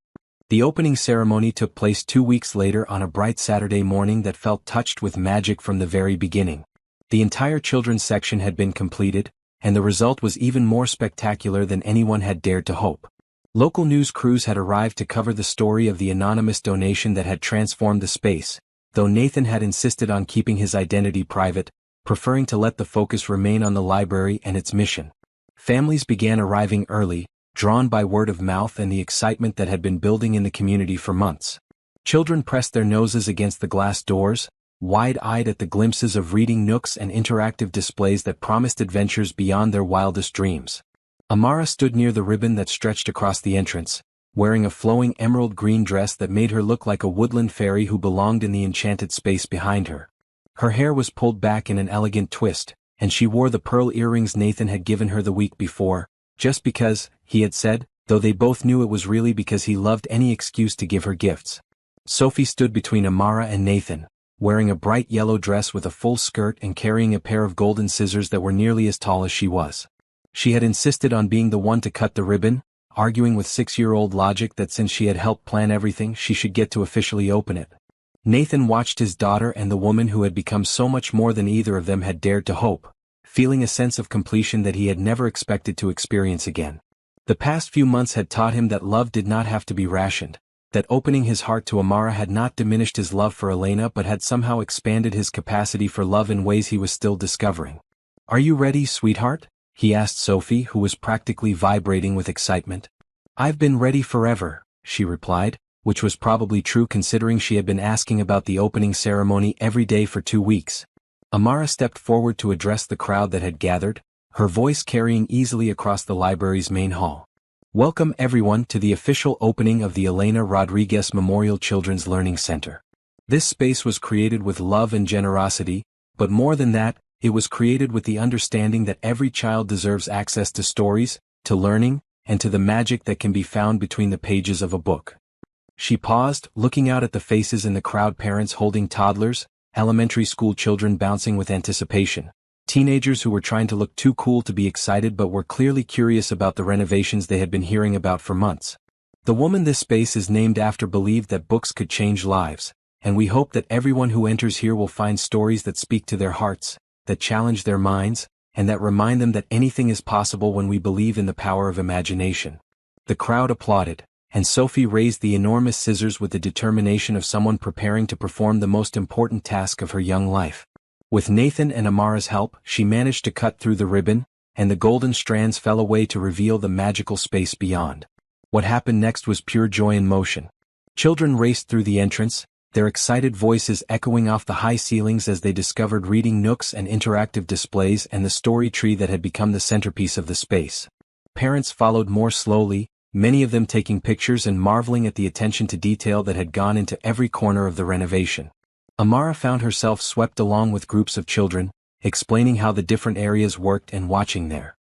The opening ceremony took place 2 weeks later on a bright Saturday morning that felt touched with magic from the very beginning. The entire children's section had been completed, and the result was even more spectacular than anyone had dared to hope. Local news crews had arrived to cover the story of the anonymous donation that had transformed the space, though Nathan had insisted on keeping his identity private, preferring to let the focus remain on the library and its mission. Families began arriving early, drawn by word of mouth and the excitement that had been building in the community for months. Children pressed their noses against the glass doors, wide-eyed at the glimpses of reading nooks and interactive displays that promised adventures beyond their wildest dreams. Amara stood near the ribbon that stretched across the entrance, wearing a flowing emerald green dress that made her look like a woodland fairy who belonged in the enchanted space behind her. Her hair was pulled back in an elegant twist, and she wore the pearl earrings Nathan had given her the week before, just because, he had said, though they both knew it was really because he loved any excuse to give her gifts. Sophie stood between Amara and Nathan, wearing a bright yellow dress with a full skirt and carrying a pair of golden scissors that were nearly as tall as she was. She had insisted on being the one to cut the ribbon, arguing with 6-year-old logic that since she had helped plan everything she should get to officially open it. Nathan watched his daughter and the woman who had become so much more than either of them had dared to hope, feeling a sense of completion that he had never expected to experience again. The past few months had taught him that love did not have to be rationed, that opening his heart to Amara had not diminished his love for Elena but had somehow expanded his capacity for love in ways he was still discovering. "Are you ready, sweetheart?" he asked Sophie, who was practically vibrating with excitement. "I've been ready forever," she replied, which was probably true considering she had been asking about the opening ceremony every day for 2 weeks. Amara stepped forward to address the crowd that had gathered, her voice carrying easily across the library's main hall. "Welcome everyone to the official opening of the Elena Rodriguez Memorial Children's Learning Center. This space was created with love and generosity, but more than that, it was created with the understanding that every child deserves access to stories, to learning, and to the magic that can be found between the pages of a book." She paused, looking out at the faces in the crowd, parents holding toddlers, elementary school children bouncing with anticipation, teenagers who were trying to look too cool to be excited but were clearly curious about the renovations they had been hearing about for months. "The woman this space is named after believed that books could change lives, and we hope that everyone who enters here will find stories that speak to their hearts, that challenge their minds, and that remind them that anything is possible when we believe in the power of imagination." The crowd applauded, and Sophie raised the enormous scissors with the determination of someone preparing to perform the most important task of her young life. With Nathan and Amara's help, she managed to cut through the ribbon, and the golden strands fell away to reveal the magical space beyond. What happened next was pure joy in motion. Children raced through the entrance, their excited voices echoing off the high ceilings as they discovered reading nooks and interactive displays and the story tree that had become the centerpiece of the space. Parents followed more slowly, many of them taking pictures and marveling at the attention to detail that had gone into every corner of the renovation. Amara found herself swept along with groups of children, explaining how the different areas worked and watching their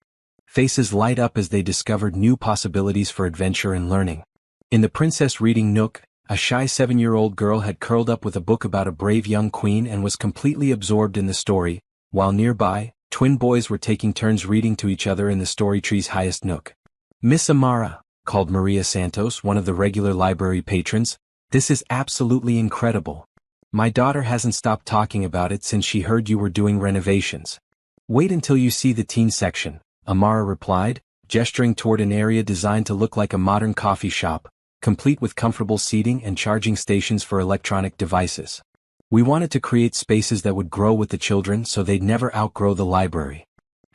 faces light up as they discovered new possibilities for adventure and learning. In the princess reading nook, a shy 7-year-old girl had curled up with a book about a brave young queen and was completely absorbed in the story, while nearby, twin boys were taking turns reading to each other in the story tree's highest nook. "Miss Amara," called Maria Santos, one of the regular library patrons, "this is absolutely incredible. My daughter hasn't stopped talking about it since she heard you were doing renovations." "Wait until you see the teen section," Amara replied, gesturing toward an area designed to look like a modern coffee shop, complete with comfortable seating and charging stations for electronic devices. "We wanted to create spaces that would grow with the children so they'd never outgrow the library."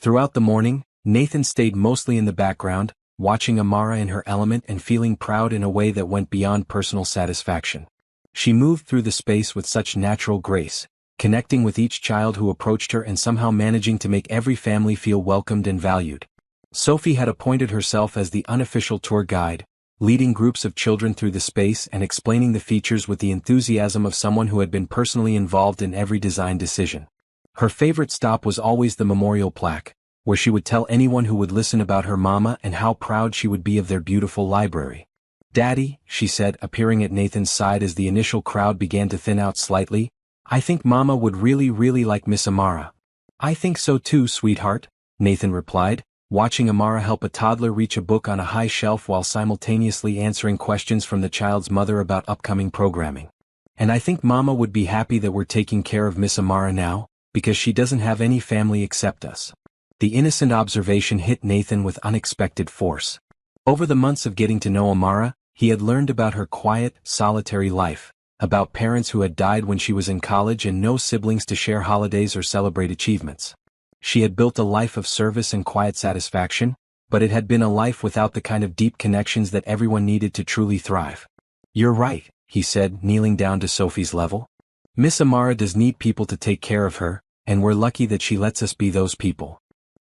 Throughout the morning, Nathan stayed mostly in the background, watching Amara in her element and feeling proud in a way that went beyond personal satisfaction. She moved through the space with such natural grace, connecting with each child who approached her and somehow managing to make every family feel welcomed and valued. Sophie had appointed herself as the unofficial tour guide, leading groups of children through the space and explaining the features with the enthusiasm of someone who had been personally involved in every design decision. Her favorite stop was always the memorial plaque, where she would tell anyone who would listen about her mama and how proud she would be of their beautiful library. "Daddy," she said, appearing at Nathan's side as the initial crowd began to thin out slightly, "I think Mama would really like Miss Amara." "I think so too, sweetheart," Nathan replied, watching Amara help a toddler reach a book on a high shelf while simultaneously answering questions from the child's mother about upcoming programming. "And I think Mama would be happy that we're taking care of Miss Amara now, because she doesn't have any family except us." The innocent observation hit Nathan with unexpected force. Over the months of getting to know Amara, he had learned about her quiet, solitary life, about parents who had died when she was in college and no siblings to share holidays or celebrate achievements. She had built a life of service and quiet satisfaction, but it had been a life without the kind of deep connections that everyone needed to truly thrive. "You're right," he said, kneeling down to Sophie's level. "Miss Amara does need people to take care of her, and we're lucky that she lets us be those people.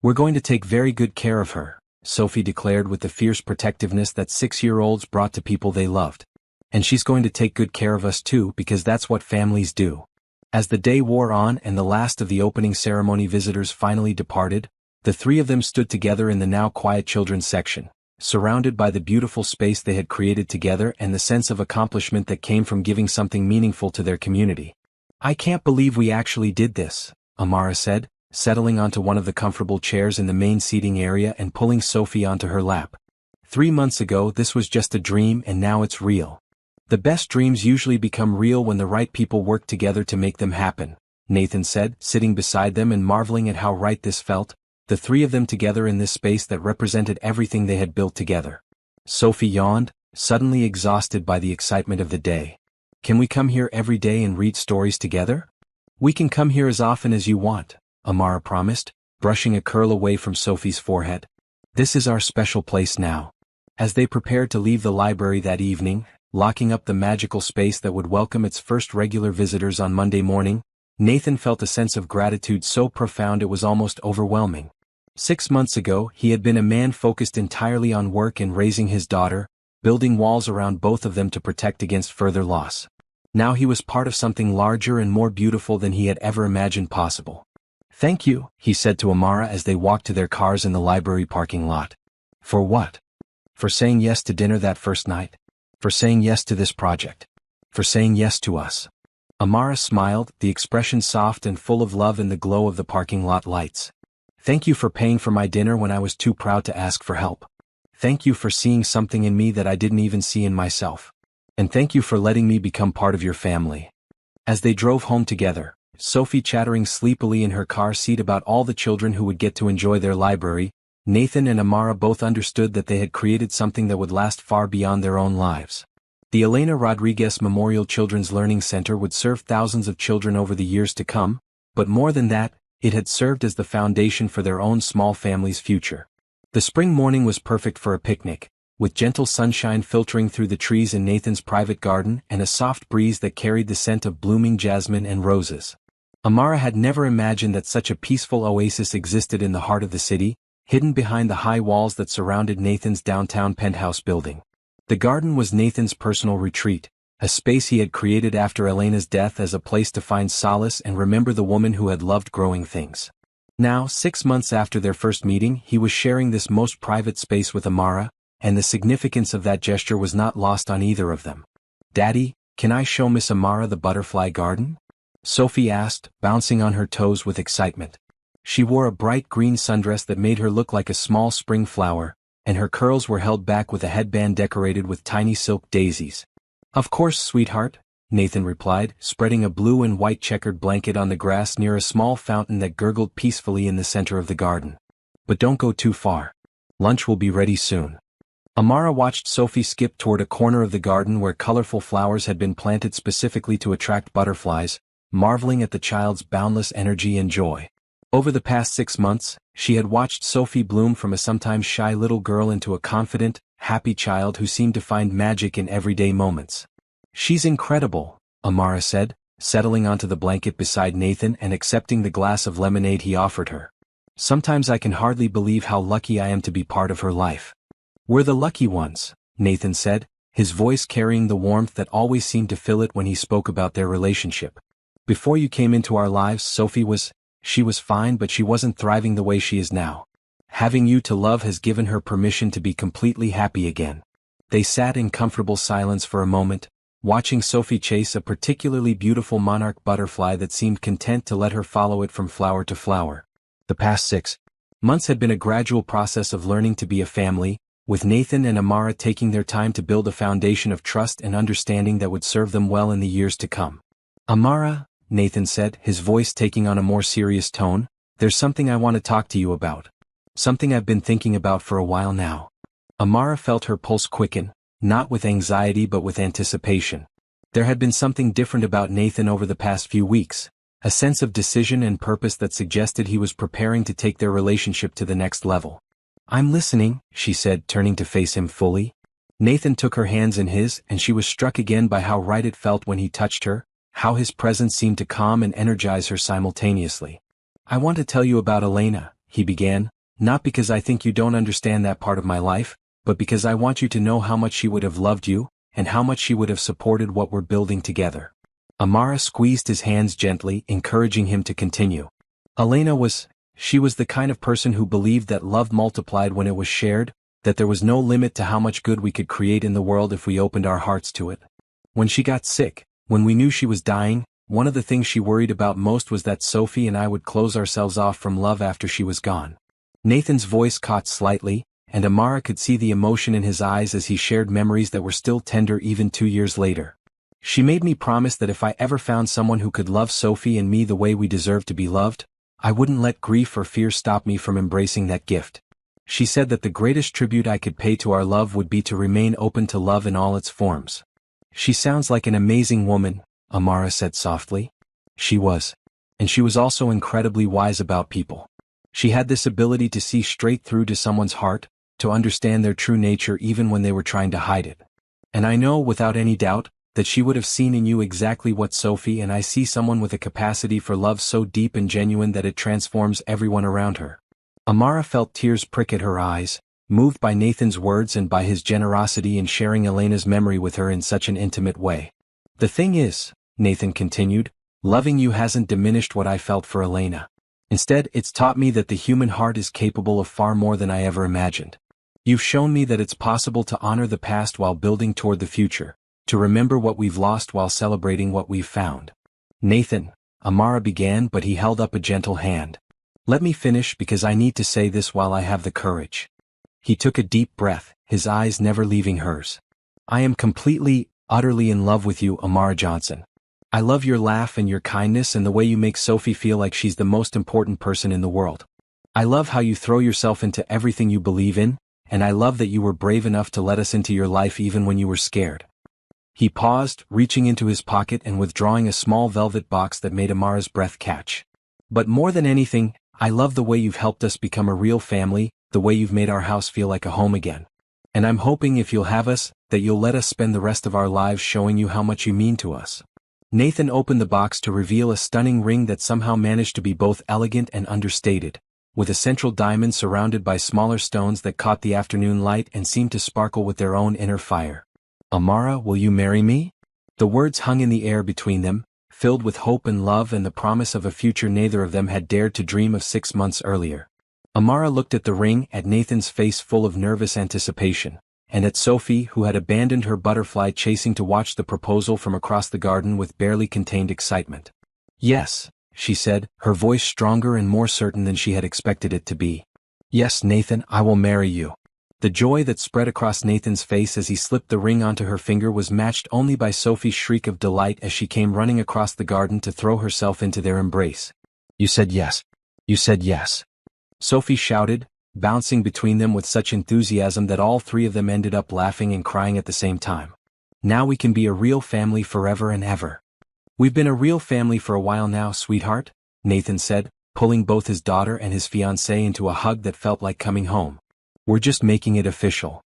We're going to take very good care of her," Sophie declared with the fierce protectiveness that 6-year-olds brought to people they loved. "And she's going to take good care of us too, because that's what families do." As the day wore on and the last of the opening ceremony visitors finally departed, the three of them stood together in the now quiet children's section, surrounded by the beautiful space they had created together and the sense of accomplishment that came from giving something meaningful to their community. "I can't believe we actually did this," Amara said, settling onto one of the comfortable chairs in the main seating area and pulling Sophie onto her lap. 3 months ago this was just a dream and now it's real." The best dreams usually become real when the right people work together to make them happen, Nathan said, sitting beside them and marveling at how right this felt, the three of them together in this space that represented everything they had built together. Sophie yawned, suddenly exhausted by the excitement of the day. Can we come here every day and read stories together? We can come here as often as you want, Amara promised, brushing a curl away from Sophie's forehead. This is our special place now. As they prepared to leave the library that evening, locking up the magical space that would welcome its first regular visitors on Monday morning, Nathan felt a sense of gratitude so profound it was almost overwhelming. 6 months ago, he had been a man focused entirely on work and raising his daughter, building walls around both of them to protect against further loss. Now he was part of something larger and more beautiful than he had ever imagined possible. Thank you, he said to Amara as they walked to their cars in the library parking lot. For what? For saying yes to dinner that first night? For saying yes to this project? For saying yes to us? Amara smiled, the expression soft and full of love in the glow of the parking lot lights. Thank you for paying for my dinner when I was too proud to ask for help. Thank you for seeing something in me that I didn't even see in myself. And thank you for letting me become part of your family. As they drove home together, Sophie chattering sleepily in her car seat about all the children who would get to enjoy their library, Nathan and Amara both understood that they had created something that would last far beyond their own lives. The Elena Rodriguez Memorial Children's Learning Center would serve thousands of children over the years to come, but more than that, it had served as the foundation for their own small family's future. The spring morning was perfect for a picnic, with gentle sunshine filtering through the trees in Nathan's private garden and a soft breeze that carried the scent of blooming jasmine and roses. Amara had never imagined that such a peaceful oasis existed in the heart of the city, hidden behind the high walls that surrounded Nathan's downtown penthouse building. The garden was Nathan's personal retreat, a space he had created after Elena's death as a place to find solace and remember the woman who had loved growing things. Now, 6 months after their first meeting, he was sharing this most private space with Amara, and the significance of that gesture was not lost on either of them. Daddy, can I show Miss Amara the butterfly garden? Sophie asked, bouncing on her toes with excitement. She wore a bright green sundress that made her look like a small spring flower, and her curls were held back with a headband decorated with tiny silk daisies. Of course, sweetheart, Nathan replied, spreading a blue and white checkered blanket on the grass near a small fountain that gurgled peacefully in the center of the garden. But don't go too far. Lunch will be ready soon. Amara watched Sophie skip toward a corner of the garden where colorful flowers had been planted specifically to attract butterflies, marveling at the child's boundless energy and joy. Over the past 6 months, she had watched Sophie bloom from a sometimes shy little girl into a confident, happy child who seemed to find magic in everyday moments. She's incredible, Amara said, settling onto the blanket beside Nathan and accepting the glass of lemonade he offered her. Sometimes I can hardly believe how lucky I am to be part of her life. We're the lucky ones, Nathan said, his voice carrying the warmth that always seemed to fill it when he spoke about their relationship. Before you came into our lives, Sophie was fine, but she wasn't thriving the way she is now. Having you to love has given her permission to be completely happy again. They sat in comfortable silence for a moment, watching Sophie chase a particularly beautiful monarch butterfly that seemed content to let her follow it from flower to flower. The past 6 months had been a gradual process of learning to be a family, with Nathan and Amara taking their time to build a foundation of trust and understanding that would serve them well in the years to come. Amara, Nathan said, his voice taking on a more serious tone, there's something I want to talk to you about. Something I've been thinking about for a while now. Amara felt her pulse quicken, not with anxiety but with anticipation. There had been something different about Nathan over the past few weeks, a sense of decision and purpose that suggested he was preparing to take their relationship to the next level. I'm listening, she said, turning to face him fully. Nathan took her hands in his, and she was struck again by how right it felt when he touched her, how his presence seemed to calm and energize her simultaneously. I want to tell you about Elena, he began, not because I think you don't understand that part of my life, but because I want you to know how much she would have loved you, and how much she would have supported what we're building together. Amara squeezed his hands gently, encouraging him to continue. Elena was the kind of person who believed that love multiplied when it was shared, that there was no limit to how much good we could create in the world if we opened our hearts to it. When she got sick, when we knew she was dying, one of the things she worried about most was that Sophie and I would close ourselves off from love after she was gone. Nathan's voice caught slightly, and Amara could see the emotion in his eyes as he shared memories that were still tender even 2 years later. She made me promise that if I ever found someone who could love Sophie and me the way we deserve to be loved, I wouldn't let grief or fear stop me from embracing that gift. She said that the greatest tribute I could pay to our love would be to remain open to love in all its forms. She sounds like an amazing woman, Amara said softly. She was. And she was also incredibly wise about people. She had this ability to see straight through to someone's heart, to understand their true nature even when they were trying to hide it. And I know, without any doubt, that she would have seen in you exactly what Sophie and I see, someone with a capacity for love so deep and genuine that it transforms everyone around her. Amara felt tears prick at her eyes, moved by Nathan's words and by his generosity in sharing Elena's memory with her in such an intimate way. The thing is, Nathan continued, loving you hasn't diminished what I felt for Elena. Instead, it's taught me that the human heart is capable of far more than I ever imagined. You've shown me that it's possible to honor the past while building toward the future, to remember what we've lost while celebrating what we've found. Nathan, Amara began, but he held up a gentle hand. Let me finish, because I need to say this while I have the courage. He took a deep breath, his eyes never leaving hers. I am completely, utterly in love with you, Amara Johnson. I love your laugh and your kindness and the way you make Sophie feel like she's the most important person in the world. I love how you throw yourself into everything you believe in, and I love that you were brave enough to let us into your life even when you were scared. He paused, reaching into his pocket and withdrawing a small velvet box that made Amara's breath catch. But more than anything, I love the way you've helped us become a real family, the way you've made our house feel like a home again. And I'm hoping, if you'll have us, that you'll let us spend the rest of our lives showing you how much you mean to us. Nathan opened the box to reveal a stunning ring that somehow managed to be both elegant and understated, with a central diamond surrounded by smaller stones that caught the afternoon light and seemed to sparkle with their own inner fire. Amara, will you marry me? The words hung in the air between them, filled with hope and love and the promise of a future neither of them had dared to dream of 6 months earlier. Amara looked at the ring, at Nathan's face full of nervous anticipation, and at Sophie, who had abandoned her butterfly chasing to watch the proposal from across the garden with barely contained excitement. Yes, she said, her voice stronger and more certain than she had expected it to be. Yes, Nathan, I will marry you. The joy that spread across Nathan's face as he slipped the ring onto her finger was matched only by Sophie's shriek of delight as she came running across the garden to throw herself into their embrace. You said yes. You said yes. Sophie shouted, bouncing between them with such enthusiasm that all three of them ended up laughing and crying at the same time. Now we can be a real family forever and ever. We've been a real family for a while now, sweetheart, Nathan said, pulling both his daughter and his fiancée into a hug that felt like coming home. We're just making it official.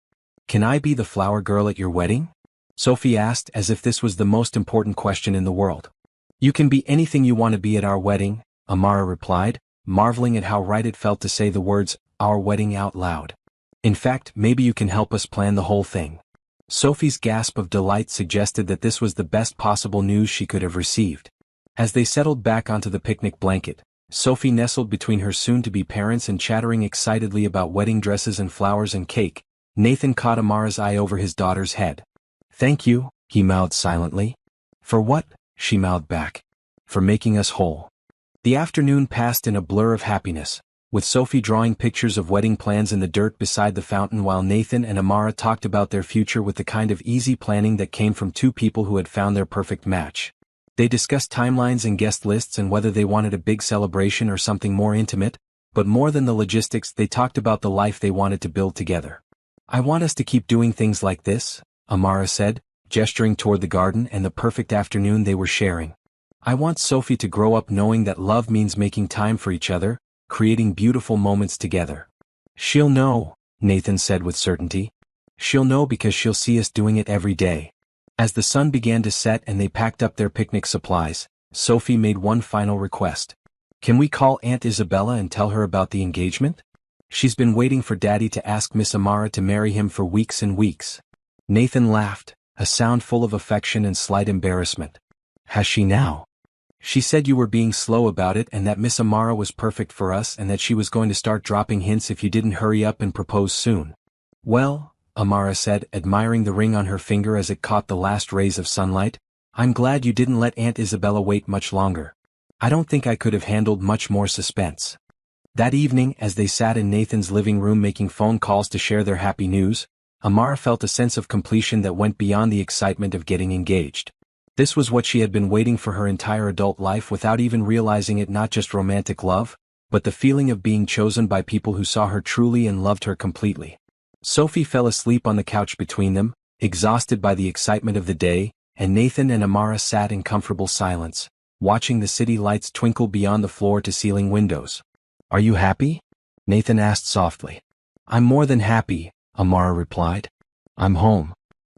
Can I be the flower girl at your wedding? Sophie asked, as if this was the most important question in the world. You can be anything you want to be at our wedding, Amara replied, marveling at how right it felt to say the words, our wedding, out loud. In fact, maybe you can help us plan the whole thing. Sophie's gasp of delight suggested that this was the best possible news she could have received. As they settled back onto the picnic blanket, Sophie nestled between her soon-to-be parents and chattering excitedly about wedding dresses and flowers and cake. Nathan caught Amara's eye over his daughter's head. Thank you, he mouthed silently. For what? She mouthed back. For making us whole. The afternoon passed in a blur of happiness, with Sophie drawing pictures of wedding plans in the dirt beside the fountain while Nathan and Amara talked about their future with the kind of easy planning that came from two people who had found their perfect match. They discussed timelines and guest lists and whether they wanted a big celebration or something more intimate, but more than the logistics, they talked about the life they wanted to build together. I want us to keep doing things like this, Amara said, gesturing toward the garden and the perfect afternoon they were sharing. I want Sophie to grow up knowing that love means making time for each other, creating beautiful moments together. She'll know, Nathan said with certainty. She'll know because she'll see us doing it every day. As the sun began to set and they packed up their picnic supplies, Sophie made one final request. Can we call Aunt Isabella and tell her about the engagement? She's been waiting for Daddy to ask Miss Amara to marry him for weeks and weeks. Nathan laughed, a sound full of affection and slight embarrassment. Has she now? She said you were being slow about it and that Miss Amara was perfect for us and that she was going to start dropping hints if you didn't hurry up and propose soon. Well, Amara said, admiring the ring on her finger as it caught the last rays of sunlight, I'm glad you didn't let Aunt Isabella wait much longer. I don't think I could have handled much more suspense. That evening, as they sat in Nathan's living room making phone calls to share their happy news, Amara felt a sense of completion that went beyond the excitement of getting engaged. This was what she had been waiting for her entire adult life without even realizing it, not just romantic love, but the feeling of being chosen by people who saw her truly and loved her completely. Sophie fell asleep on the couch between them, exhausted by the excitement of the day, and Nathan and Amara sat in comfortable silence, watching the city lights twinkle beyond the floor-to-ceiling windows. "Are you happy?" Nathan asked softly. "I'm more than happy," Amara replied. "I'm home."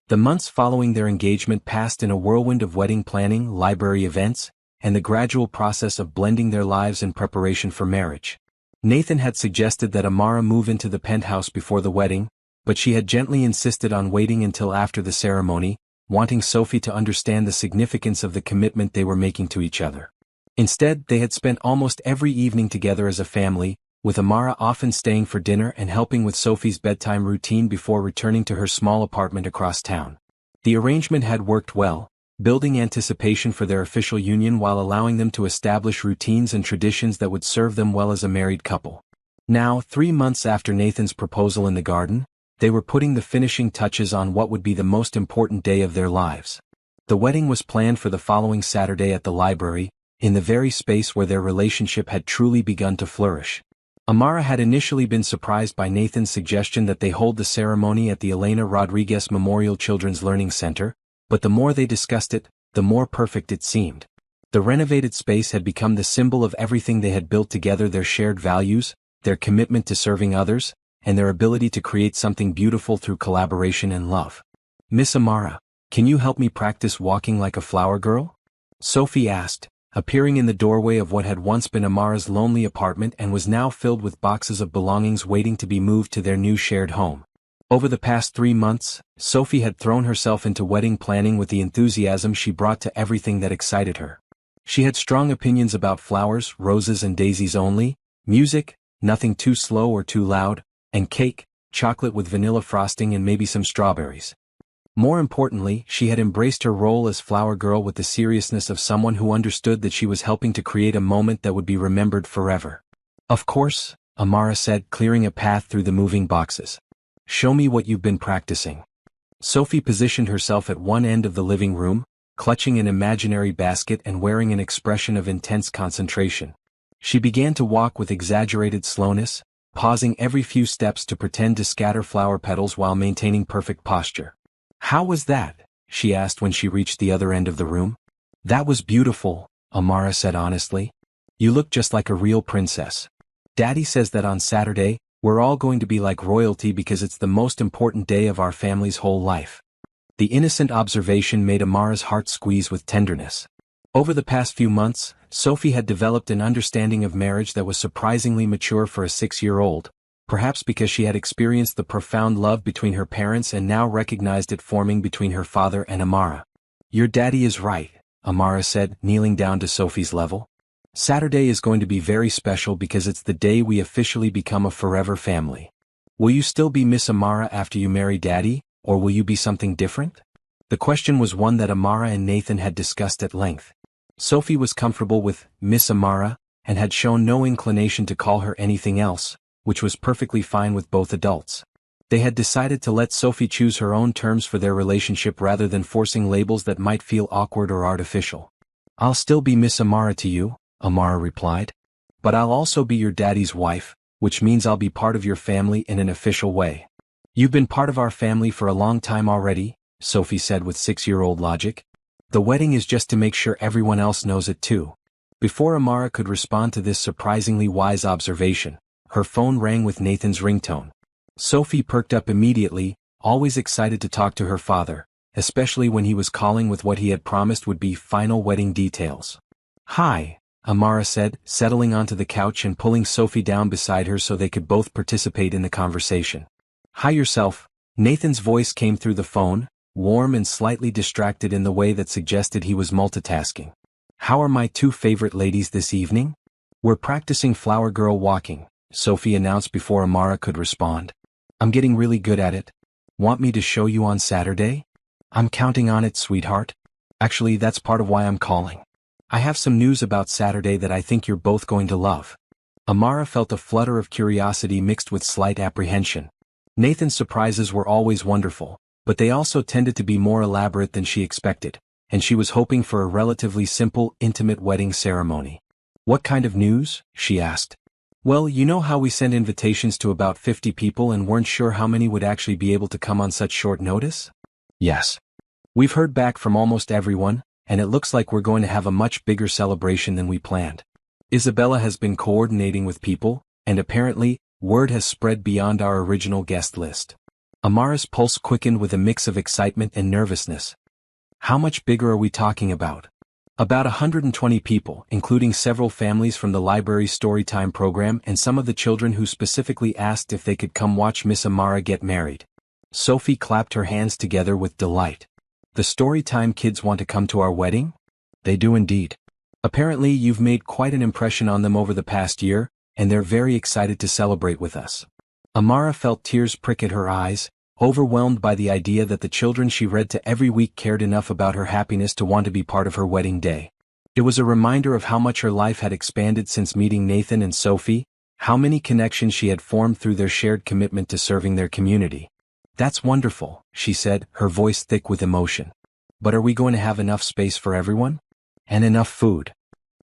The months following their engagement passed in a whirlwind of wedding planning, library events, and the gradual process of blending their lives in preparation for marriage. Nathan had suggested that Amara move into the penthouse before the wedding, but she had gently insisted on waiting until after the ceremony, wanting Sophie to understand the significance of the commitment they were making to each other. Instead, they had spent almost every evening together as a family, with Amara often staying for dinner and helping with Sophie's bedtime routine before returning to her small apartment across town. The arrangement had worked well, building anticipation for their official union while allowing them to establish routines and traditions that would serve them well as a married couple. Now, 3 months after Nathan's proposal in the garden, they were putting the finishing touches on what would be the most important day of their lives. The wedding was planned for the following Saturday at the library, in the very space where their relationship had truly begun to flourish. Amara had initially been surprised by Nathan's suggestion that they hold the ceremony at the Elena Rodriguez Memorial Children's Learning Center, but the more they discussed it, the more perfect it seemed. The renovated space had become the symbol of everything they had built together: their shared values, their commitment to serving others, and their ability to create something beautiful through collaboration and love. "Miss Amara, can you help me practice walking like a flower girl?" Sophie asked, appearing in the doorway of what had once been Amara's lonely apartment and was now filled with boxes of belongings waiting to be moved to their new shared home. Over the past 3 months, Sophie had thrown herself into wedding planning with the enthusiasm she brought to everything that excited her. She had strong opinions about flowers, roses and daisies only, music, nothing too slow or too loud, and cake, chocolate with vanilla frosting and maybe some strawberries. More importantly, she had embraced her role as flower girl with the seriousness of someone who understood that she was helping to create a moment that would be remembered forever. "Of course," Amara said, clearing a path through the moving boxes. "Show me what you've been practicing." Sophie positioned herself at one end of the living room, clutching an imaginary basket and wearing an expression of intense concentration. She began to walk with exaggerated slowness, pausing every few steps to pretend to scatter flower petals while maintaining perfect posture. "How was that?" she asked when she reached the other end of the room. "That was beautiful," Amara said honestly. "You look just like a real princess. Daddy says that on Saturday, we're all going to be like royalty because it's the most important day of our family's whole life." The innocent observation made Amara's heart squeeze with tenderness. Over the past few months, Sophie had developed an understanding of marriage that was surprisingly mature for a 6-year-old. Perhaps because she had experienced the profound love between her parents and now recognized it forming between her father and Amara. "Your daddy is right," Amara said, kneeling down to Sophie's level. "Saturday is going to be very special because it's the day we officially become a forever family. Will you still be Miss Amara after you marry Daddy, or will you be something different?" The question was one that Amara and Nathan had discussed at length. Sophie was comfortable with Miss Amara, and had shown no inclination to call her anything else, which was perfectly fine with both adults. They had decided to let Sophie choose her own terms for their relationship rather than forcing labels that might feel awkward or artificial. "I'll still be Miss Amara to you," Amara replied. "But I'll also be your daddy's wife, which means I'll be part of your family in an official way." "You've been part of our family for a long time already," Sophie said with 6-year-old logic. "The wedding is just to make sure everyone else knows it too." Before Amara could respond to this surprisingly wise observation, her phone rang with Nathan's ringtone. Sophie perked up immediately, always excited to talk to her father, especially when he was calling with what he had promised would be final wedding details. "Hi," Amara said, settling onto the couch and pulling Sophie down beside her so they could both participate in the conversation. "Hi yourself." Nathan's voice came through the phone, warm and slightly distracted in the way that suggested he was multitasking. "How are my 2 favorite ladies this evening?" "We're practicing flower girl walking," Sophie announced before Amara could respond. "I'm getting really good at it. Want me to show you on Saturday?" "I'm counting on it, sweetheart. Actually, that's part of why I'm calling. I have some news about Saturday that I think you're both going to love." Amara felt a flutter of curiosity mixed with slight apprehension. Nathan's surprises were always wonderful, but they also tended to be more elaborate than she expected, and she was hoping for a relatively simple, intimate wedding ceremony. "What kind of news?" she asked. "Well, you know how we sent invitations to about 50 people and weren't sure how many would actually be able to come on such short notice?" "Yes. We've heard back from almost everyone, and it looks like we're going to have a much bigger celebration than we planned. Isabella has been coordinating with people, and apparently, word has spread beyond our original guest list." Amara's pulse quickened with a mix of excitement and nervousness. "How much bigger are we talking about?" "About 120 people, including several families from the library's Storytime program and some of the children who specifically asked if they could come watch Miss Amara get married." Sophie clapped her hands together with delight. "The Storytime kids want to come to our wedding?" "They do indeed. Apparently you've made quite an impression on them over the past year, and they're very excited to celebrate with us." Amara felt tears prick at her eyes, overwhelmed by the idea that the children she read to every week cared enough about her happiness to want to be part of her wedding day. It was a reminder of how much her life had expanded since meeting Nathan and Sophie, how many connections she had formed through their shared commitment to serving their community. "That's wonderful," she said, her voice thick with emotion. "But are we going to have enough space for everyone? And enough food?"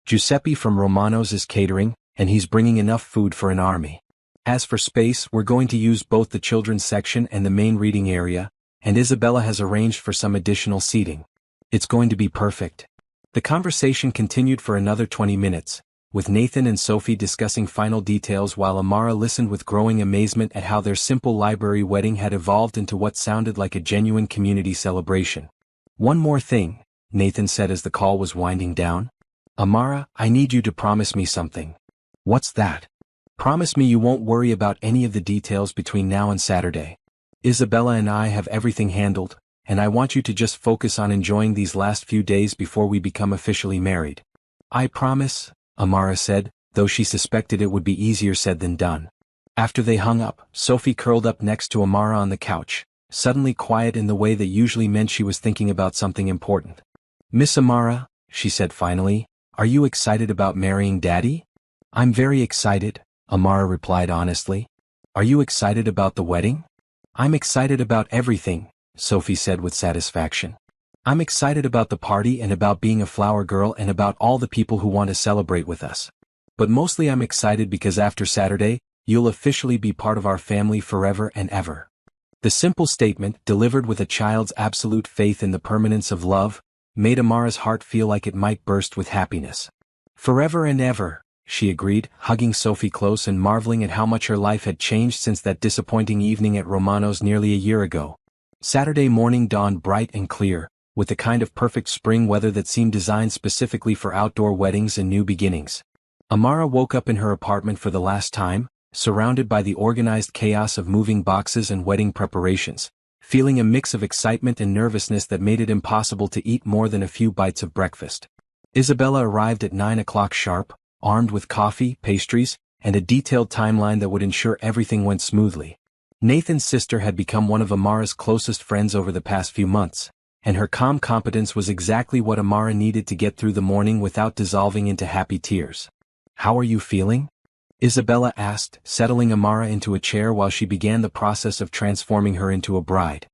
"Giuseppe from Romano's is catering, and he's bringing enough food for an army. As for space, we're going to use both the children's section and the main reading area, and Isabella has arranged for some additional seating. It's going to be perfect." The conversation continued for another 20 minutes, with Nathan and Sophie discussing final details while Amara listened with growing amazement at how their simple library wedding had evolved into what sounded like a genuine community celebration. "One more thing," Nathan said as the call was winding down. "Amara, I need you to promise me something." "What's that?" "Promise me you won't worry about any of the details between now and Saturday. Isabella and I have everything handled, and I want you to just focus on enjoying these last few days before we become officially married." "I promise," Amara said, though she suspected it would be easier said than done. After they hung up, Sophie curled up next to Amara on the couch, suddenly quiet in the way that usually meant she was thinking about something important. "Miss Amara," she said finally, "are you excited about marrying Daddy?" "I'm very excited," Amara replied honestly. "Are you excited about the wedding?" "I'm excited about everything," Sophie said with satisfaction. "I'm excited about the party and about being a flower girl and about all the people who want to celebrate with us. But mostly I'm excited because after Saturday, you'll officially be part of our family forever and ever." The simple statement, delivered with a child's absolute faith in the permanence of love, made Amara's heart feel like it might burst with happiness. "Forever and ever," she agreed, hugging Sophie close and marveling at how much her life had changed since that disappointing evening at Romano's nearly a year ago. Saturday morning dawned bright and clear, with the kind of perfect spring weather that seemed designed specifically for outdoor weddings and new beginnings. Amara woke up in her apartment for the last time, surrounded by the organized chaos of moving boxes and wedding preparations, feeling a mix of excitement and nervousness that made it impossible to eat more than a few bites of breakfast. Isabella arrived at 9 o'clock sharp, armed with coffee, pastries, and a detailed timeline that would ensure everything went smoothly. Nathan's sister had become one of Amara's closest friends over the past few months, and her calm competence was exactly what Amara needed to get through the morning without dissolving into happy tears. "How are you feeling?" Isabella asked, settling Amara into a chair while she began the process of transforming her into a bride.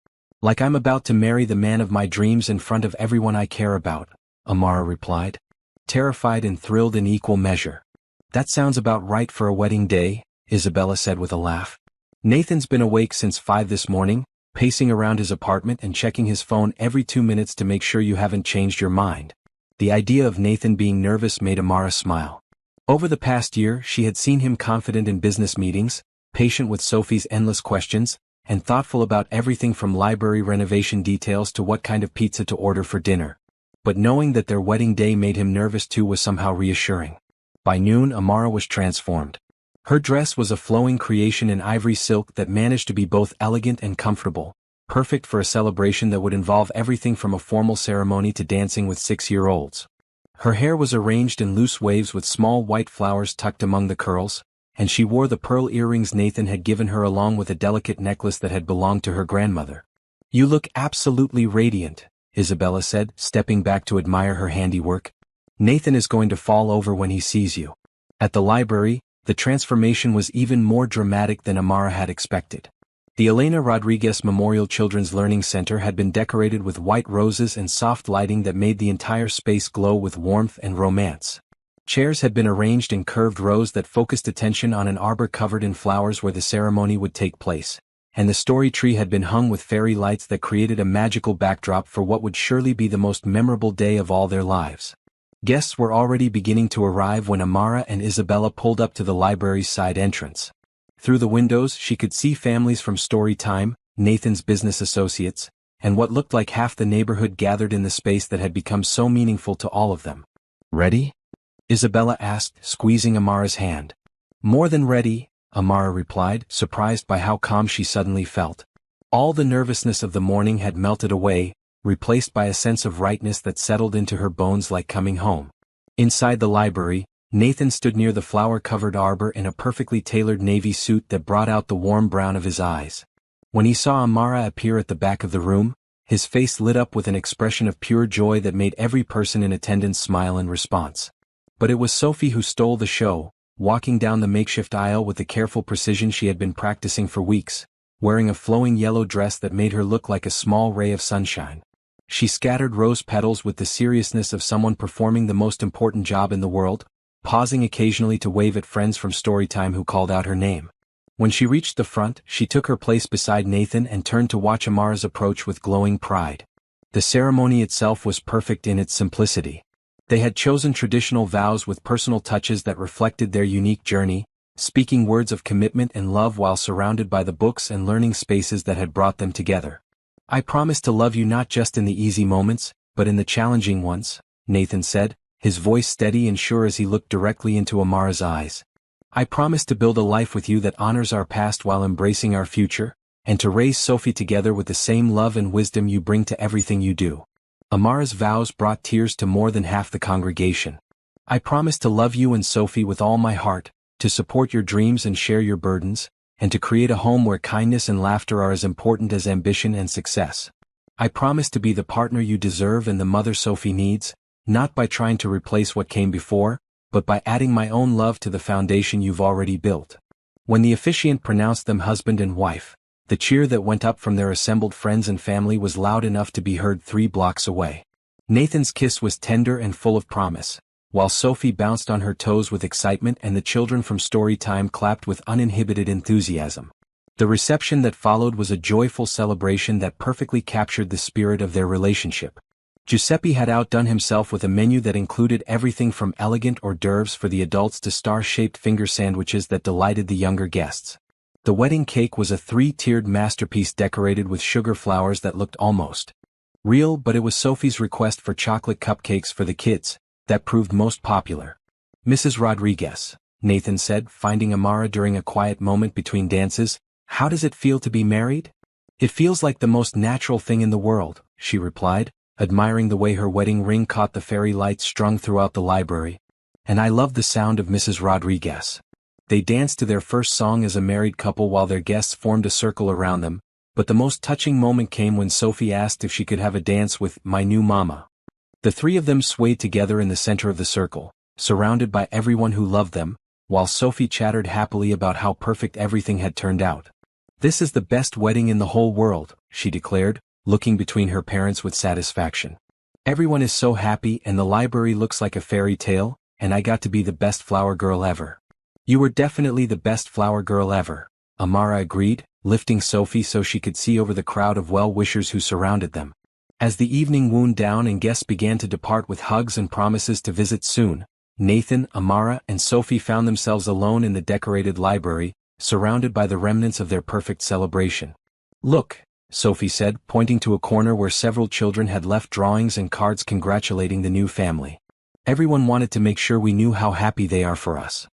"Like I'm about to marry the man of my dreams in front of everyone I care about," Amara replied. Terrified and thrilled in equal measure. "That sounds about right for a wedding day," Isabella said with a laugh. "Nathan's been awake since 5 this morning, pacing around his apartment and checking his phone every 2 minutes to make sure you haven't changed your mind." The idea of Nathan being nervous made Amara smile. Over the past year, she had seen him confident in business meetings, patient with Sophie's endless questions, and thoughtful about everything from library renovation details to what kind of pizza to order for dinner. But knowing that their wedding day made him nervous too was somehow reassuring. By noon, Amara was transformed. Her dress was a flowing creation in ivory silk that managed to be both elegant and comfortable, perfect for a celebration that would involve everything from a formal ceremony to dancing with 6-year-olds. Her hair was arranged in loose waves with small white flowers tucked among the curls, and she wore the pearl earrings Nathan had given her along with a delicate necklace that had belonged to her grandmother. "You look absolutely radiant," Isabella said, stepping back to admire her handiwork. "Nathan is going to fall over when he sees you." At the library, The transformation was even more dramatic than Amara had expected. The Elena Rodriguez Memorial Children's Learning Center had been decorated with white roses and soft lighting that made the entire space glow with warmth and romance. Chairs had been arranged in curved rows that focused attention on an arbor covered in flowers where the ceremony would take place, and the story tree had been hung with fairy lights that created a magical backdrop for what would surely be the most memorable day of all their lives. Guests were already beginning to arrive when Amara and Isabella pulled up to the library's side entrance. Through the windows she could see families from Story Time, Nathan's business associates, and what looked like half the neighborhood gathered in the space that had become so meaningful to all of them. "Ready?" Isabella asked, squeezing Amara's hand. "More than ready," Amara replied, surprised by how calm she suddenly felt. All the nervousness of the morning had melted away, replaced by a sense of rightness that settled into her bones like coming home. Inside the library, Nathan stood near the flower-covered arbor in a perfectly tailored navy suit that brought out the warm brown of his eyes. When he saw Amara appear at the back of the room, his face lit up with an expression of pure joy that made every person in attendance smile in response. But it was Sophie who stole the show, walking down the makeshift aisle with the careful precision she had been practicing for weeks, wearing a flowing yellow dress that made her look like a small ray of sunshine. She scattered rose petals with the seriousness of someone performing the most important job in the world, pausing occasionally to wave at friends from Storytime who called out her name. When she reached the front, she took her place beside Nathan and turned to watch Amara's approach with glowing pride. The ceremony itself was perfect in its simplicity. They had chosen traditional vows with personal touches that reflected their unique journey, speaking words of commitment and love while surrounded by the books and learning spaces that had brought them together. "I promise to love you not just in the easy moments, but in the challenging ones," Nathan said, his voice steady and sure as he looked directly into Amara's eyes. "I promise to build a life with you that honors our past while embracing our future, and to raise Sophie together with the same love and wisdom you bring to everything you do." Amara's vows brought tears to more than half the congregation. "I promise to love you and Sophie with all my heart, to support your dreams and share your burdens, and to create a home where kindness and laughter are as important as ambition and success. I promise to be the partner you deserve and the mother Sophie needs, not by trying to replace what came before, but by adding my own love to the foundation you've already built." When the officiant pronounced them husband and wife, the cheer that went up from their assembled friends and family was loud enough to be heard 3 blocks away. Nathan's kiss was tender and full of promise, while Sophie bounced on her toes with excitement and the children from Storytime clapped with uninhibited enthusiasm. The reception that followed was a joyful celebration that perfectly captured the spirit of their relationship. Giuseppe had outdone himself with a menu that included everything from elegant hors d'oeuvres for the adults to star-shaped finger sandwiches that delighted the younger guests. The wedding cake was a 3-tiered masterpiece decorated with sugar flowers that looked almost real, but it was Sophie's request for chocolate cupcakes for the kids that proved most popular. "Mrs. Rodriguez," Nathan said, finding Amara during a quiet moment between dances, "how does it feel to be married?" "It feels like the most natural thing in the world," she replied, admiring the way her wedding ring caught the fairy lights strung throughout the library. "And I love the sound of Mrs. Rodriguez." They danced to their first song as a married couple while their guests formed a circle around them, but the most touching moment came when Sophie asked if she could have a dance with "my new mama." The 3 of them swayed together in the center of the circle, surrounded by everyone who loved them, while Sophie chattered happily about how perfect everything had turned out. "This is the best wedding in the whole world," she declared, looking between her parents with satisfaction. "Everyone is so happy and the library looks like a fairy tale, and I got to be the best flower girl ever." "You were definitely the best flower girl ever," Amara agreed, lifting Sophie so she could see over the crowd of well-wishers who surrounded them. As the evening wound down and guests began to depart with hugs and promises to visit soon, Nathan, Amara, and Sophie found themselves alone in the decorated library, surrounded by the remnants of their perfect celebration. "Look," Sophie said, pointing to a corner where several children had left drawings and cards congratulating the new family. "Everyone wanted to make sure we knew how happy they are for us."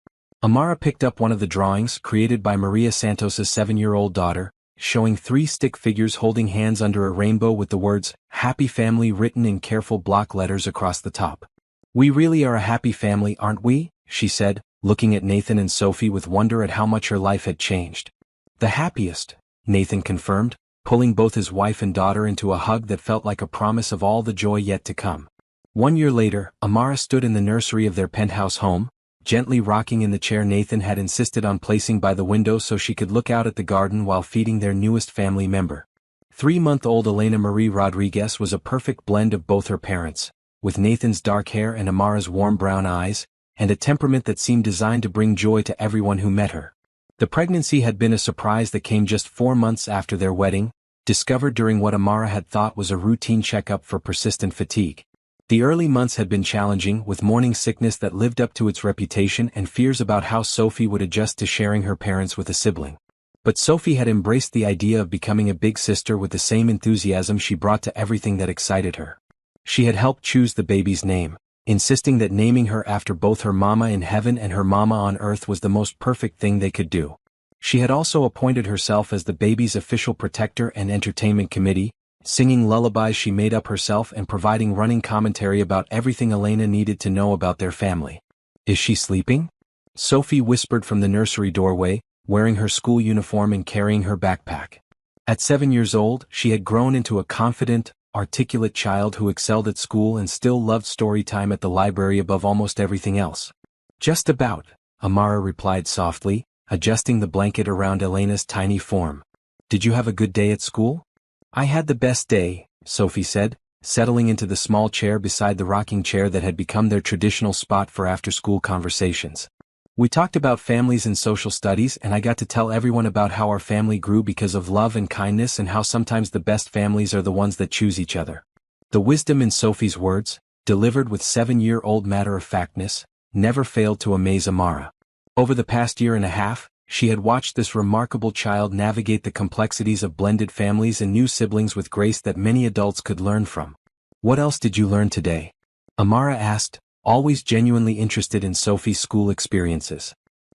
Amara picked up one of the drawings created by Maria Santos's 7-year-old daughter, showing 3 stick figures holding hands under a rainbow with the words, "Happy Family" written in careful block letters across the top. "We really are a happy family, aren't we?" she said, looking at Nathan and Sophie with wonder at how much her life had changed. "The happiest," Nathan confirmed, pulling both his wife and daughter into a hug that felt like a promise of all the joy yet to come. 1 year later, Amara stood in the nursery of their penthouse home, gently rocking in the chair Nathan had insisted on placing by the window so she could look out at the garden while feeding their newest family member. 3-month-old Elena Marie Rodriguez was a perfect blend of both her parents, with Nathan's dark hair and Amara's warm brown eyes, and a temperament that seemed designed to bring joy to everyone who met her. The pregnancy had been a surprise that came just 4 months after their wedding, discovered during what Amara had thought was a routine checkup for persistent fatigue. The early months had been challenging, with morning sickness that lived up to its reputation and fears about how Sophie would adjust to sharing her parents with a sibling. But Sophie had embraced the idea of becoming a big sister with the same enthusiasm she brought to everything that excited her. She had helped choose the baby's name, insisting that naming her after both her mama in heaven and her mama on earth was the most perfect thing they could do. She had also appointed herself as the baby's official protector and entertainment committee, singing lullabies she made up herself and providing running commentary about everything Elena needed to know about their family. "Is she sleeping?" Sophie whispered from the nursery doorway, wearing her school uniform and carrying her backpack. At 7 years old, she had grown into a confident, articulate child who excelled at school and still loved story time at the library above almost everything else. "Just about," Amara replied softly, adjusting the blanket around Elena's tiny form. "Did you have a good day at school?" "I had the best day," Sophie said, settling into the small chair beside the rocking chair that had become their traditional spot for after-school conversations. "We talked about families and social studies, and I got to tell everyone about how our family grew because of love and kindness and how sometimes the best families are the ones that choose each other." The wisdom in Sophie's words, delivered with 7-year-old matter-of-factness, never failed to amaze Amara. Over the past year and a half, she had watched this remarkable child navigate the complexities of blended families and new siblings with grace that many adults could learn from. "What else did you learn today?" Amara asked, always genuinely interested in Sophie's school experiences.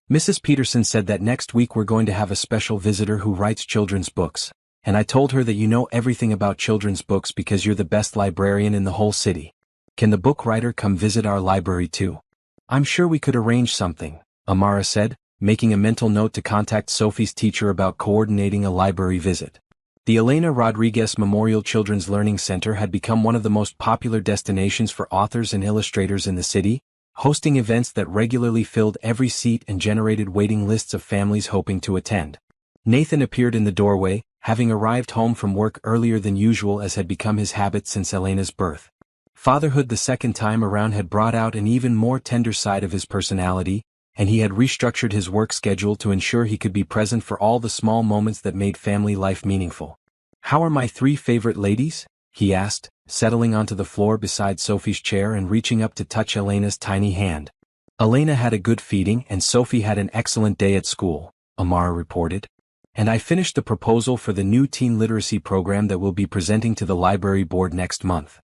"Mrs. Peterson said that next week we're going to have a special visitor who writes children's books, and I told her that you know everything about children's books because you're the best librarian in the whole city. Can the book writer come visit our library too?" "I'm sure we could arrange something," Amara said, making a mental note to contact Sophie's teacher about coordinating a library visit. The Elena Rodriguez Memorial Children's Learning Center had become one of the most popular destinations for authors and illustrators in the city, hosting events that regularly filled every seat and generated waiting lists of families hoping to attend. Nathan appeared in the doorway, having arrived home from work earlier than usual as had become his habit since Elena's birth. Fatherhood the second time around had brought out an even more tender side of his personality, and he had restructured his work schedule to ensure he could be present for all the small moments that made family life meaningful. "How are my 3 favorite ladies?" he asked, settling onto the floor beside Sophie's chair and reaching up to touch Elena's tiny hand. "Elena had a good feeding and Sophie had an excellent day at school," Amara reported. "And I finished the proposal for the new teen literacy program that we'll be presenting to the library board next month."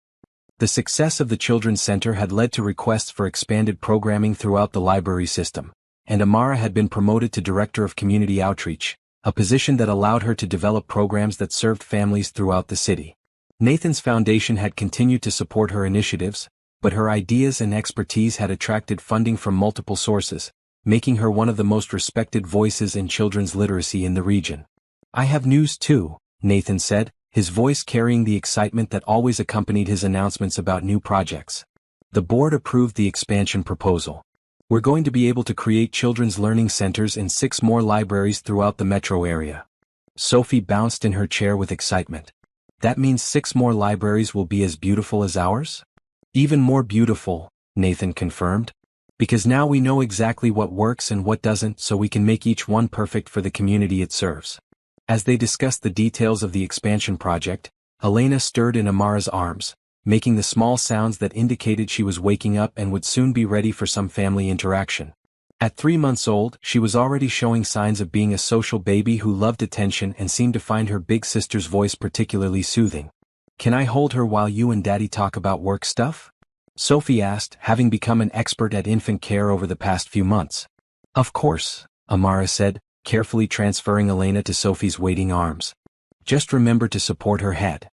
The success of the Children's Center had led to requests for expanded programming throughout the library system, and Amara had been promoted to Director of Community Outreach, a position that allowed her to develop programs that served families throughout the city. Nathan's foundation had continued to support her initiatives, but her ideas and expertise had attracted funding from multiple sources, making her one of the most respected voices in children's literacy in the region. "I have news too," Nathan said, his voice carrying the excitement that always accompanied his announcements about new projects. "The board approved the expansion proposal. We're going to be able to create children's learning centers in 6 more libraries throughout the metro area." Sophie bounced in her chair with excitement. "That means 6 more libraries will be as beautiful as ours?" "Even more beautiful," Nathan confirmed. "Because now we know exactly what works and what doesn't, so we can make each one perfect for the community it serves." As they discussed the details of the expansion project, Elena stirred in Amara's arms, making the small sounds that indicated she was waking up and would soon be ready for some family interaction. At 3 months old, she was already showing signs of being a social baby who loved attention and seemed to find her big sister's voice particularly soothing. "Can I hold her while you and Daddy talk about work stuff?" Sophie asked, having become an expert at infant care over the past few months. "Of course," Amara said, carefully transferring Elena to Sophie's waiting arms. "Just remember to support her head."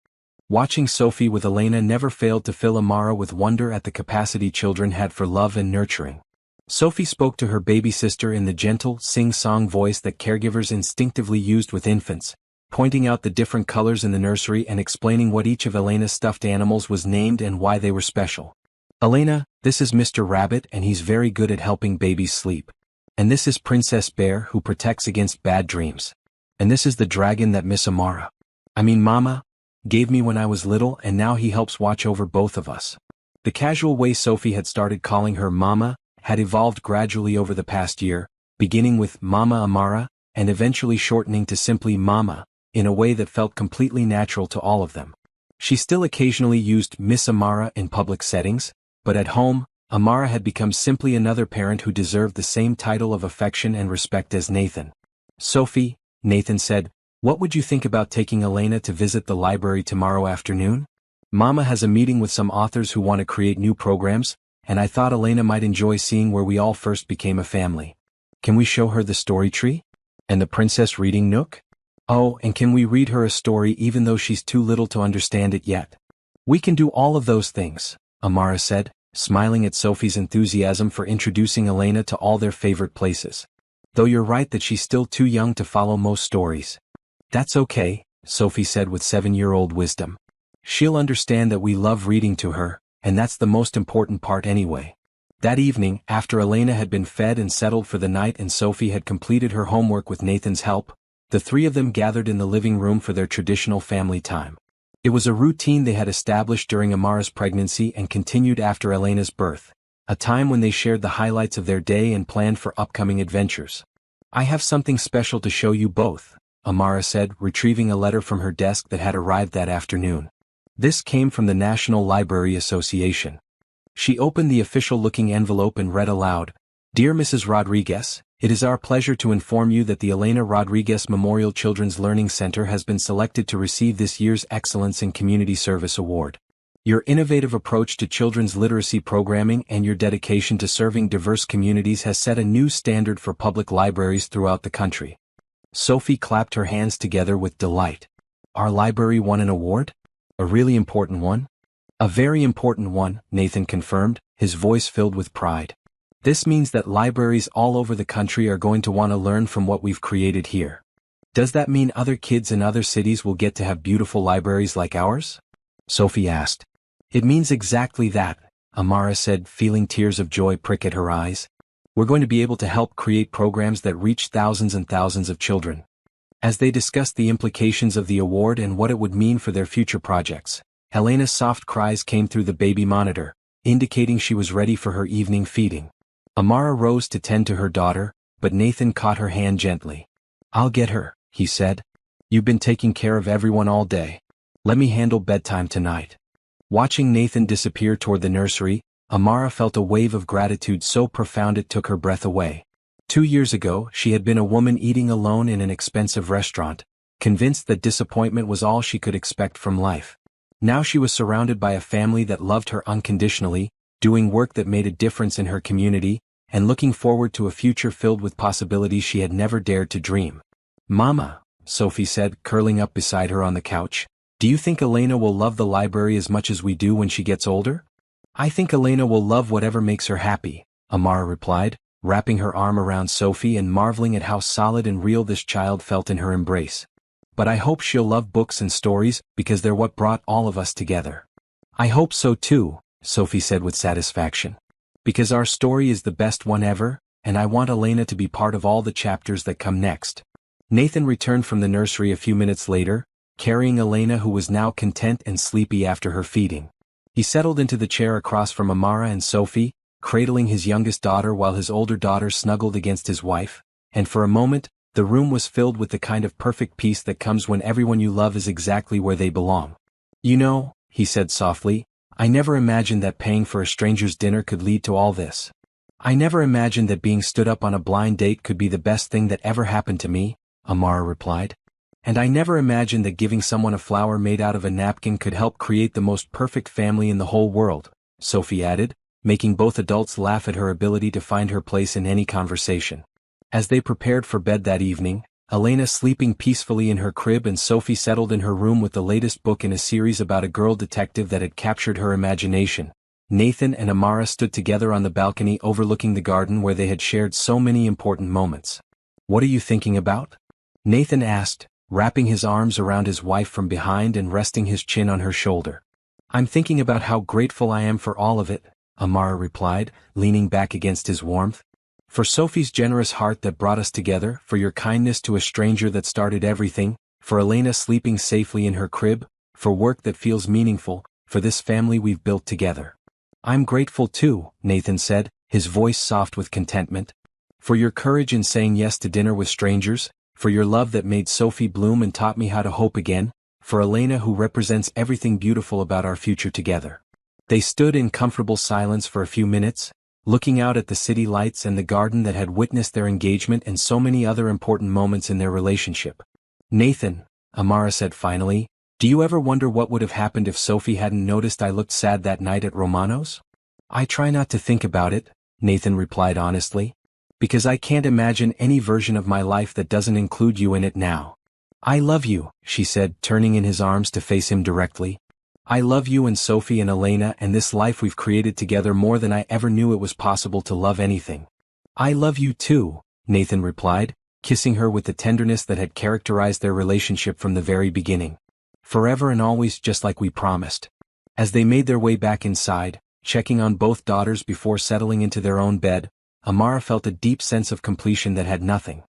Watching Sophie with Elena never failed to fill Amara with wonder at the capacity children had for love and nurturing. Sophie spoke to her baby sister in the gentle, sing-song voice that caregivers instinctively used with infants, pointing out the different colors in the nursery and explaining what each of Elena's stuffed animals was named and why they were special. "Elena, this is Mr. Rabbit and he's very good at helping babies sleep. And this is Princess Bear who protects against bad dreams. And this is the dragon that Miss Mama, gave me when I was little and now he helps watch over both of us." The casual way Sophie had started calling her Mama had evolved gradually over the past year, beginning with Mama Amara, and eventually shortening to simply Mama, in a way that felt completely natural to all of them. She still occasionally used Miss Amara in public settings, but at home, Amara had become simply another parent who deserved the same title of affection and respect as Nathan. "Sophie," Nathan said, "what would you think about taking Elena to visit the library tomorrow afternoon? Mama has a meeting with some authors who want to create new programs, and I thought Elena might enjoy seeing where we all first became a family. Can we show her the story tree? And the princess reading nook? Oh, and can we read her a story even though she's too little to understand it yet?" "We can do all of those things," Amara said, smiling at Sophie's enthusiasm for introducing Elena to all their favorite places. "Though you're right that she's still too young to follow most stories." "That's okay," Sophie said with 7-year-old wisdom. "She'll understand that we love reading to her, and that's the most important part anyway." That evening, after Elena had been fed and settled for the night and Sophie had completed her homework with Nathan's help, the three of them gathered in the living room for their traditional family time. It was a routine they had established during Amara's pregnancy and continued after Elena's birth, a time when they shared the highlights of their day and planned for upcoming adventures. "I have something special to show you both," Amara said, retrieving a letter from her desk that had arrived that afternoon. This came from the National Library Association. She opened the official-looking envelope and read aloud, "Dear Mrs. Rodriguez, it is our pleasure to inform you that the Elena Rodriguez Memorial Children's Learning Center has been selected to receive this year's Excellence in Community Service Award. Your innovative approach to children's literacy programming and your dedication to serving diverse communities has set a new standard for public libraries throughout the country." Sophie clapped her hands together with delight. "Our library won an award? A really important one?" "A very important one," Nathan confirmed, his voice filled with pride. "This means that libraries all over the country are going to want to learn from what we've created here." "Does that mean other kids in other cities will get to have beautiful libraries like ours?" Sophie asked. "It means exactly that," Amara said, feeling tears of joy prick at her eyes. "We're going to be able to help create programs that reach thousands and thousands of children." As they discussed the implications of the award and what it would mean for their future projects, Elena's soft cries came through the baby monitor, indicating she was ready for her evening feeding. Amara rose to tend to her daughter, but Nathan caught her hand gently. "I'll get her," he said. "You've been taking care of everyone all day. Let me handle bedtime tonight." Watching Nathan disappear toward the nursery, Amara felt a wave of gratitude so profound it took her breath away. 2 years ago, she had been a woman eating alone in an expensive restaurant, convinced that disappointment was all she could expect from life. Now she was surrounded by a family that loved her unconditionally, doing work that made a difference in her community, and looking forward to a future filled with possibilities she had never dared to dream. "Mama," Sophie said, curling up beside her on the couch, "do you think Elena will love the library as much as we do when she gets older?" "I think Elena will love whatever makes her happy," Amara replied, wrapping her arm around Sophie and marveling at how solid and real this child felt in her embrace. "But I hope she'll love books and stories because they're what brought all of us together." "I hope so too," Sophie said with satisfaction. "Because our story is the best one ever, and I want Elena to be part of all the chapters that come next." Nathan returned from the nursery a few minutes later, carrying Elena, who was now content and sleepy after her feeding. He settled into the chair across from Amara and Sophie, cradling his youngest daughter while his older daughter snuggled against his wife, and for a moment, the room was filled with the kind of perfect peace that comes when everyone you love is exactly where they belong. "You know," he said softly, "I never imagined that paying for a stranger's dinner could lead to all this. I never imagined that being stood up on a blind date could be the best thing that ever happened to me," Amara replied. "And I never imagined that giving someone a flower made out of a napkin could help create the most perfect family in the whole world," Sophie added, making both adults laugh at her ability to find her place in any conversation. As they prepared for bed that evening, Elena sleeping peacefully in her crib and Sophie settled in her room with the latest book in a series about a girl detective that had captured her imagination, Nathan and Amara stood together on the balcony overlooking the garden where they had shared so many important moments. "What are you thinking about?" Nathan asked, wrapping his arms around his wife from behind and resting his chin on her shoulder. "I'm thinking about how grateful I am for all of it," Amara replied, leaning back against his warmth. For Sophie's generous heart that brought us together, for your kindness to a stranger that started everything, for Elena sleeping safely in her crib, for work that feels meaningful, for this family we've built together. I'm grateful too, Nathan said, his voice soft with contentment. For your courage in saying yes to dinner with strangers, for your love that made Sophie bloom and taught me how to hope again, for Elena who represents everything beautiful about our future together. They stood in comfortable silence for a few minutes, looking out at the city lights and the garden that had witnessed their engagement and so many other important moments in their relationship. Nathan, Amara said finally, do you ever wonder what would have happened if Sophie hadn't noticed I looked sad that night at Romano's? I try not to think about it, Nathan replied honestly. Because I can't imagine any version of my life that doesn't include you in it now. I love you, she said, turning in his arms to face him directly. I love you and Sophie and Elena and this life we've created together more than I ever knew it was possible to love anything. I love you too, Nathan replied, kissing her with the tenderness that had characterized their relationship from the very beginning. Forever and always, just like we promised. As they made their way back inside, checking on both daughters before settling into their own bed, Amara felt a deep sense of completion that had nothing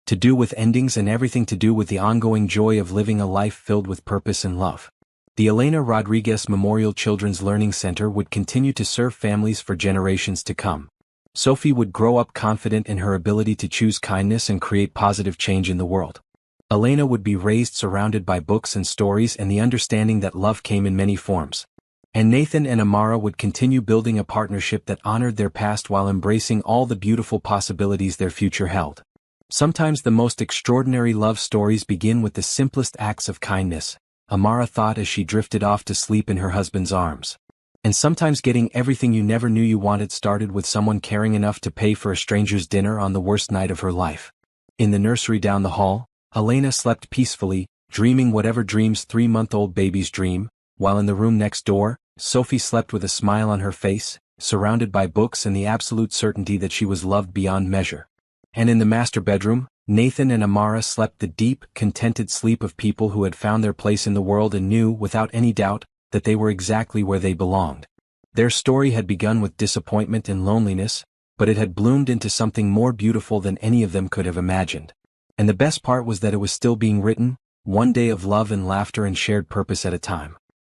to do with endings and everything to do with the ongoing joy of living a life filled with purpose and love. The Elena Rodriguez Memorial Children's Learning Center would continue to serve families for generations to come. Sophie would grow up confident in her ability to choose kindness and create positive change in the world. Elena would be raised surrounded by books and stories and the understanding that love came in many forms. And Nathan and Amara would continue building a partnership that honored their past while embracing all the beautiful possibilities their future held. Sometimes the most extraordinary love stories begin with the simplest acts of kindness, Amara thought as she drifted off to sleep in her husband's arms. And sometimes getting everything you never knew you wanted started with someone caring enough to pay for a stranger's dinner on the worst night of her life. In the nursery down the hall, Elena slept peacefully, dreaming whatever dreams 3-month-old babies dream, while in the room next door, Sophie slept with a smile on her face, surrounded by books and the absolute certainty that she was loved beyond measure. And in the master bedroom, Nathan and Amara slept the deep, contented sleep of people who had found their place in the world and knew, without any doubt, that they were exactly where they belonged. Their story had begun with disappointment and loneliness, but it had bloomed into something more beautiful than any of them could have imagined. And the best part was that it was still being written, one day of love and laughter and shared purpose at a time.